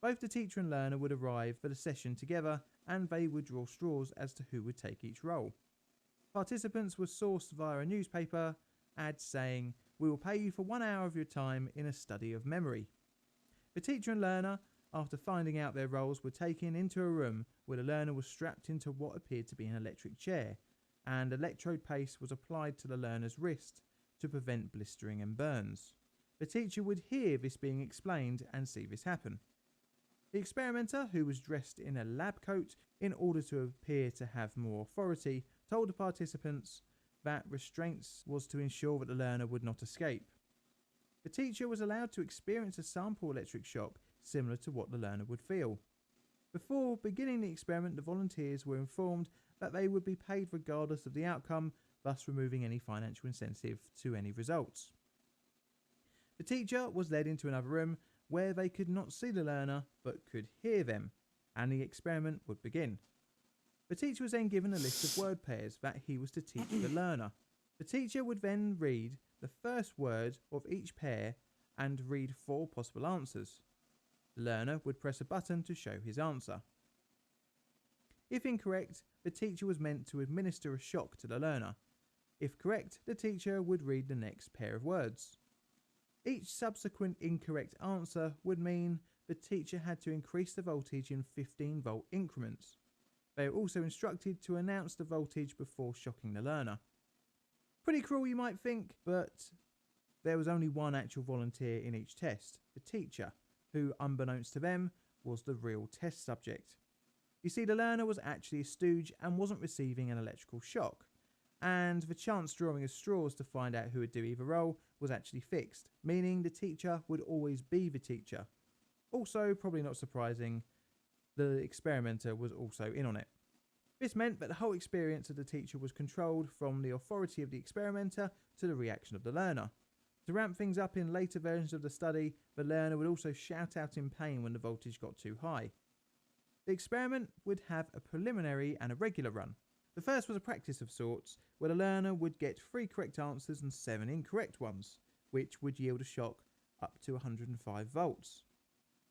Both the teacher and learner would arrive for the session together, and they would draw straws as to who would take each role. Participants were sourced via a newspaper ad saying, "We will pay you for 1 hour of your time in a study of memory." The teacher and learner, after finding out their roles, were taken into a room where the learner was strapped into what appeared to be an electric chair, and electrode paste was applied to the learner's wrist to prevent blistering and burns. The teacher would hear this being explained and see this happen. The experimenter, who was dressed in a lab coat in order to appear to have more authority, told the participants that restraints was to ensure that the learner would not escape. The teacher was allowed to experience a sample electric shock similar to what the learner would feel. Before beginning the experiment, the volunteers were informed that they would be paid regardless of the outcome, thus removing any financial incentive to any results. The teacher was led into another room where they could not see the learner but could hear them, and the experiment would begin. The teacher was then given a list of word pairs that he was to teach the learner. The teacher would then read the first word of each pair and read 4 possible answers. The learner would press a button to show his answer. If incorrect, the teacher was meant to administer a shock to the learner. If correct, the teacher would read the next pair of words. Each subsequent incorrect answer would mean the teacher had to increase the voltage in 15-volt increments. They were also instructed to announce the voltage before shocking the learner. Pretty cruel, you might think, but there was only one actual volunteer in each test, the teacher, who, unbeknownst to them, was the real test subject. You see, the learner was actually a stooge and wasn't receiving an electrical shock, and the chance drawing of straws to find out who would do either role was actually fixed, meaning the teacher would always be the teacher. Also, probably not surprising, the experimenter was also in on it. This meant that the whole experience of the teacher was controlled from the authority of the experimenter to the reaction of the learner. To ramp things up in later versions of the study, the learner would also shout out in pain when the voltage got too high. The experiment would have a preliminary and a regular run. The first was a practice of sorts, where the learner would get 3 correct answers and 7 incorrect ones, which would yield a shock up to 105 volts.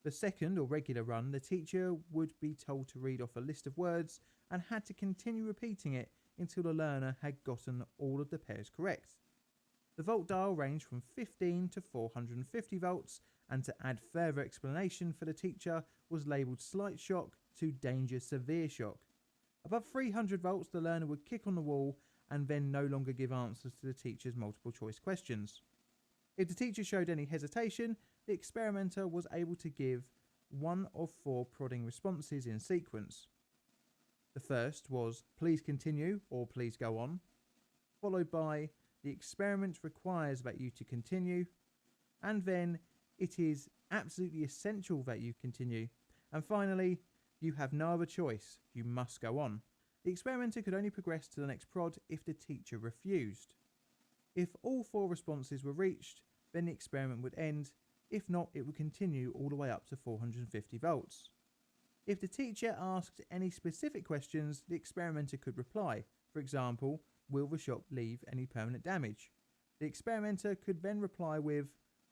The second, or regular run, the teacher would be told to read off a list of words and had to continue repeating it until the learner had gotten all of the pairs correct. The volt dial ranged from 15 to 450 volts, and to add further explanation for the teacher was labelled slight shock to danger severe shock. Above 300 volts, the learner would kick on the wall and then no longer give answers to the teacher's multiple choice questions. If the teacher showed any hesitation, the experimenter was able to give 1 of 4 prodding responses in sequence. The first was please continue or please go on, followed by the experiment requires that you to continue, and then it is absolutely essential that you continue, and finally you have no other choice, you must go on. The experimenter could only progress to the next prod if the teacher refused. If all 4 responses were reached, then the experiment would end. If not, it would continue all the way up to 450 volts. If the teacher asked any specific questions, the experimenter could reply. For example, will the shock leave any permanent damage? The experimenter could then reply with,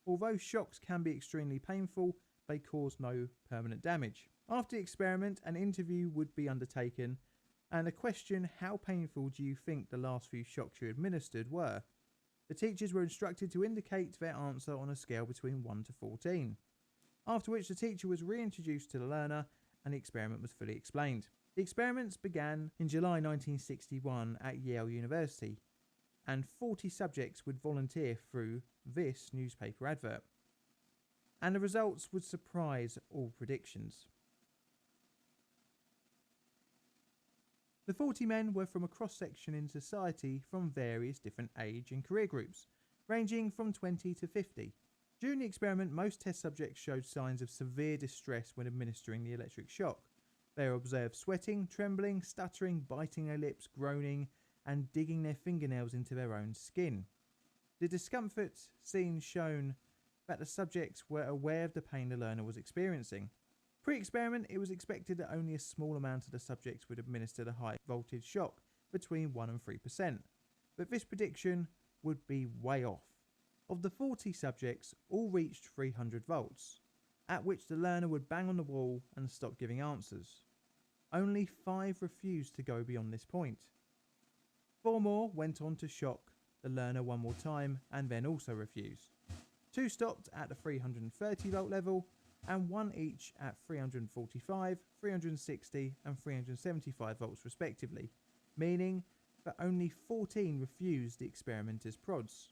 although shocks can be extremely painful, they cause no permanent damage. After the experiment, an interview would be undertaken, and a question, how painful do you think the last few shocks you administered were? The teachers were instructed to indicate their answer on a scale between 1 to 14, after which the teacher was reintroduced to the learner and the experiment was fully explained. The experiments began in July 1961 at Yale University, and 40 subjects would volunteer through this newspaper advert. And the results would surprise all predictions. The 40 men were from a cross-section in society from various different age and career groups, ranging from 20 to 50. During the experiment, most test subjects showed signs of severe distress when administering the electric shock. They were observed sweating, trembling, stuttering, biting their lips, groaning, and digging their fingernails into their own skin. The discomfort seen shown that the subjects were aware of the pain the learner was experiencing. Pre-experiment, it was expected that only a small amount of the subjects would administer the high voltage shock, between 1 and 3%, but this prediction would be way off. Of the 40 subjects, all reached 300 volts, at which the learner would bang on the wall and stop giving answers. Only 5 refused to go beyond this point. 4 more went on to shock the learner one more time and then also refused. 2 stopped at the 330 volt level, and 1 each at 345, 360 and 375 volts respectively, meaning that only 14 refused the experimenter's prods.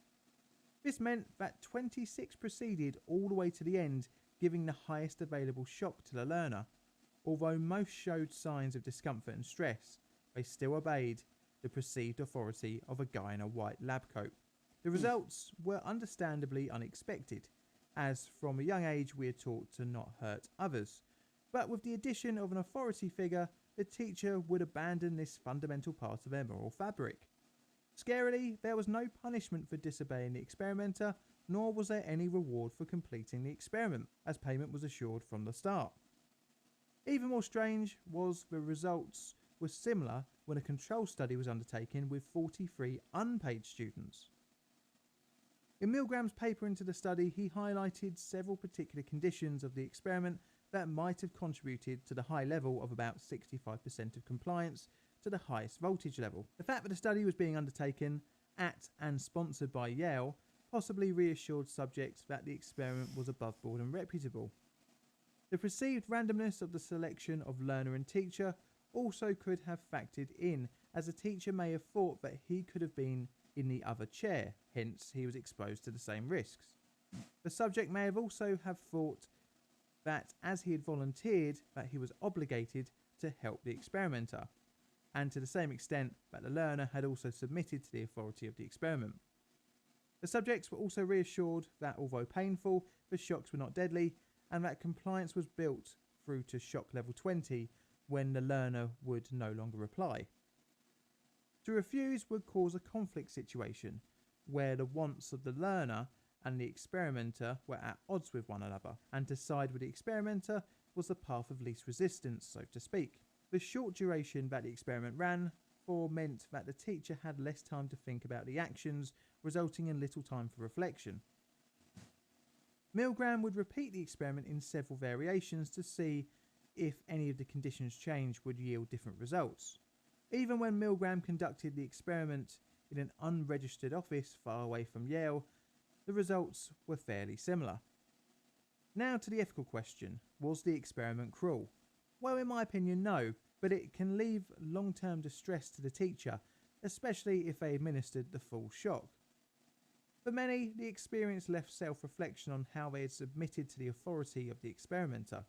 This meant that 26 proceeded all the way to the end, giving the highest available shock to the learner. Although most showed signs of discomfort and stress, they still obeyed the perceived authority of a guy in a white lab coat. The results were understandably unexpected, as from a young age we are taught to not hurt others, but with the addition of an authority figure, the teacher would abandon this fundamental part of their moral fabric. Scarily, there was no punishment for disobeying the experimenter, nor was there any reward for completing the experiment, as payment was assured from the start. Even more strange was the results were similar when a control study was undertaken with 43 unpaid students. In Milgram's paper into the study, he highlighted several particular conditions of the experiment that might have contributed to the high level of about 65% of compliance to the highest voltage level. The fact that the study was being undertaken at and sponsored by Yale possibly reassured subjects that the experiment was above board and reputable. The perceived randomness of the selection of learner and teacher also could have factored in, as a teacher may have thought that he could have been in the other chair, hence he was exposed to the same risks. The subject may have also have thought that as he had volunteered that he was obligated to help the experimenter, and to the same extent that the learner had also submitted to the authority of the experiment. The subjects were also reassured that although painful, the shocks were not deadly, and that compliance was built through to shock level 20 when the learner would no longer reply. To refuse would cause a conflict situation where the wants of the learner and the experimenter were at odds with one another, and to side with the experimenter was the path of least resistance, so to speak. The short duration that the experiment ran, therefore meant that the teacher had less time to think about the actions, resulting in little time for reflection. Milgram would repeat the experiment in several variations to see if any of the conditions changed would yield different results. Even when Milgram conducted the experiment in an unregistered office far away from Yale, the results were fairly similar. Now to the ethical question, was the experiment cruel? Well, in my opinion, no, but it can leave long-term distress to the teacher, especially if they administered the full shock. For many, the experience left self-reflection on how they had submitted to the authority of the experimenter.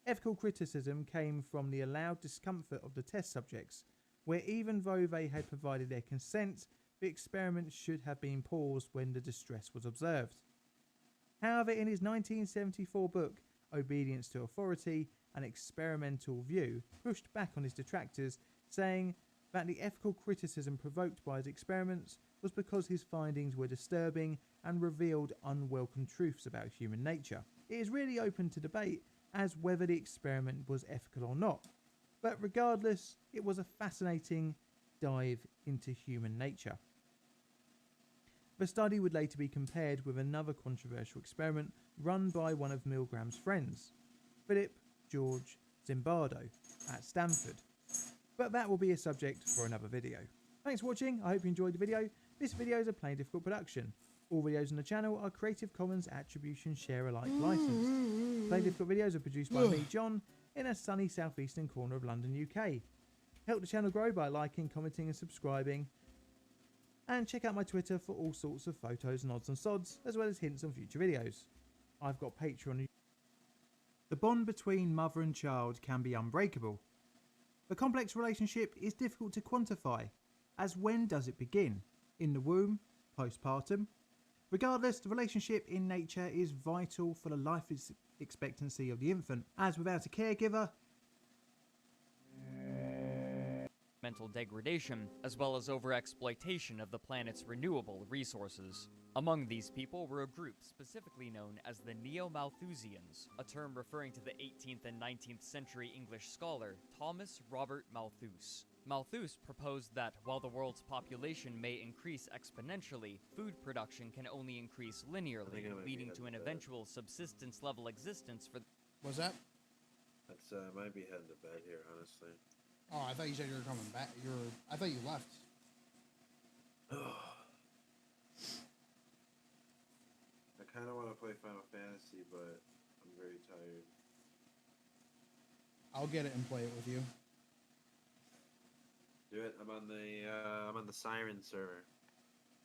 Ethical criticism came from the allowed discomfort of the test subjects, where even though they had provided their consent, the experiment should have been paused when the distress was observed. However, in his 1974 book, Obedience to Authority, An Experimental View, pushed back on his detractors, saying that the ethical criticism provoked by his experiments was because his findings were disturbing and revealed unwelcome truths about human nature. It is really open to debate as whether the experiment was ethical or not, but regardless, it was a fascinating dive into human nature. The study would later be compared with another controversial experiment run by one of Milgram's friends, Philip George Zimbardo, at Stanford. But that will be a subject for another video. Thanks for watching, I hope you enjoyed the video. This video is a Plain Difficult production. All videos on the channel are Creative Commons Attribution Share Alike licensed. Plain Difficult videos are produced by me, John, in a sunny southeastern corner of London, UK. Help the channel grow by liking, commenting and subscribing. And check out my Twitter for all sorts of photos and odds and sods, as well as hints on future videos. I've got Patreon. The bond between mother and child can be unbreakable. The complex relationship is difficult to quantify, as when does it begin? In the womb? Postpartum? Regardless, the relationship in nature is vital for the life expectancy of the infant, as without a caregiver, mental degradation, as well as overexploitation of the planet's renewable resources. Among these people were a group specifically known as the Neo-Malthusians, a term referring to the 18th and 19th century English scholar Thomas Robert Malthus. Malthus proposed that while the world's population may increase exponentially, food production can only increase linearly, leading to an eventual subsistence-level existence for... What's that? That's might be heading to bed here, honestly. Oh, I thought you said you were coming back. I thought you left. I kind of want to play Final Fantasy, but I'm very tired. I'll get it and play it with you. Do it. I'm on the Siren server.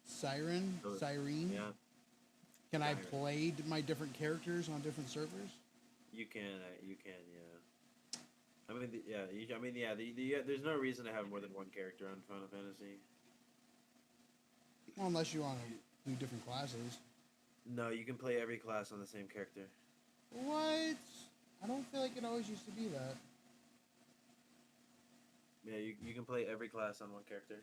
Siren? Siren? Yeah. Can Siren. I play my different characters on different servers? You can, yeah. I mean, there's no reason to have more than one character on Final Fantasy. Well, unless you want to do different classes. No, you can play every class on the same character. What? I don't feel like it always used to be that. Yeah, you can play every class on one character.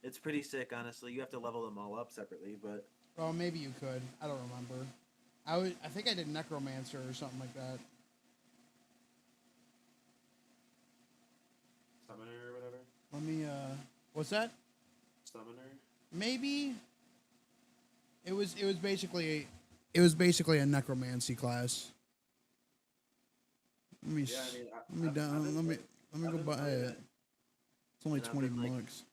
It's pretty sick, honestly. You have to level them all up separately, but... Well, maybe you could. I don't remember. I think I did Necromancer or something like that. Summoner or whatever? Let me, what's that? Summoner? Maybe. It was basically a necromancy class. Let me go buy it. It's only 20 bucks.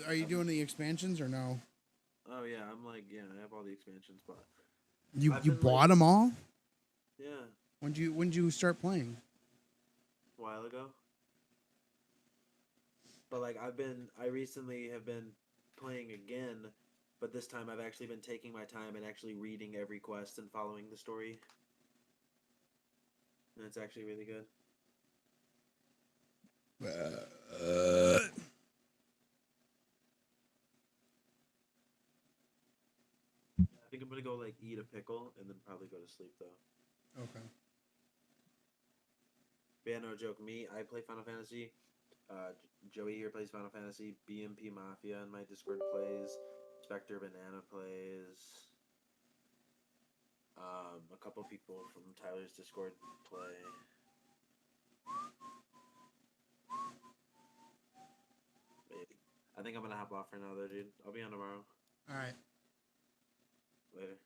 Are you doing the expansions or no? Oh yeah, I have all the expansions, but you bought them all? Yeah. When'd you start playing? A while ago. But I recently have been playing again, but this time I've actually been taking my time and actually reading every quest and following the story. And it's actually really good. I think I'm gonna go eat a pickle and then probably go to sleep though. Okay. But yeah, no joke. I play Final Fantasy. Joey here plays Final Fantasy. BMP Mafia in my Discord plays. Spectre Banana plays. A couple people from Tyler's Discord play. think I'm gonna hop off for now, though, dude. I'll be on tomorrow. All right. Later.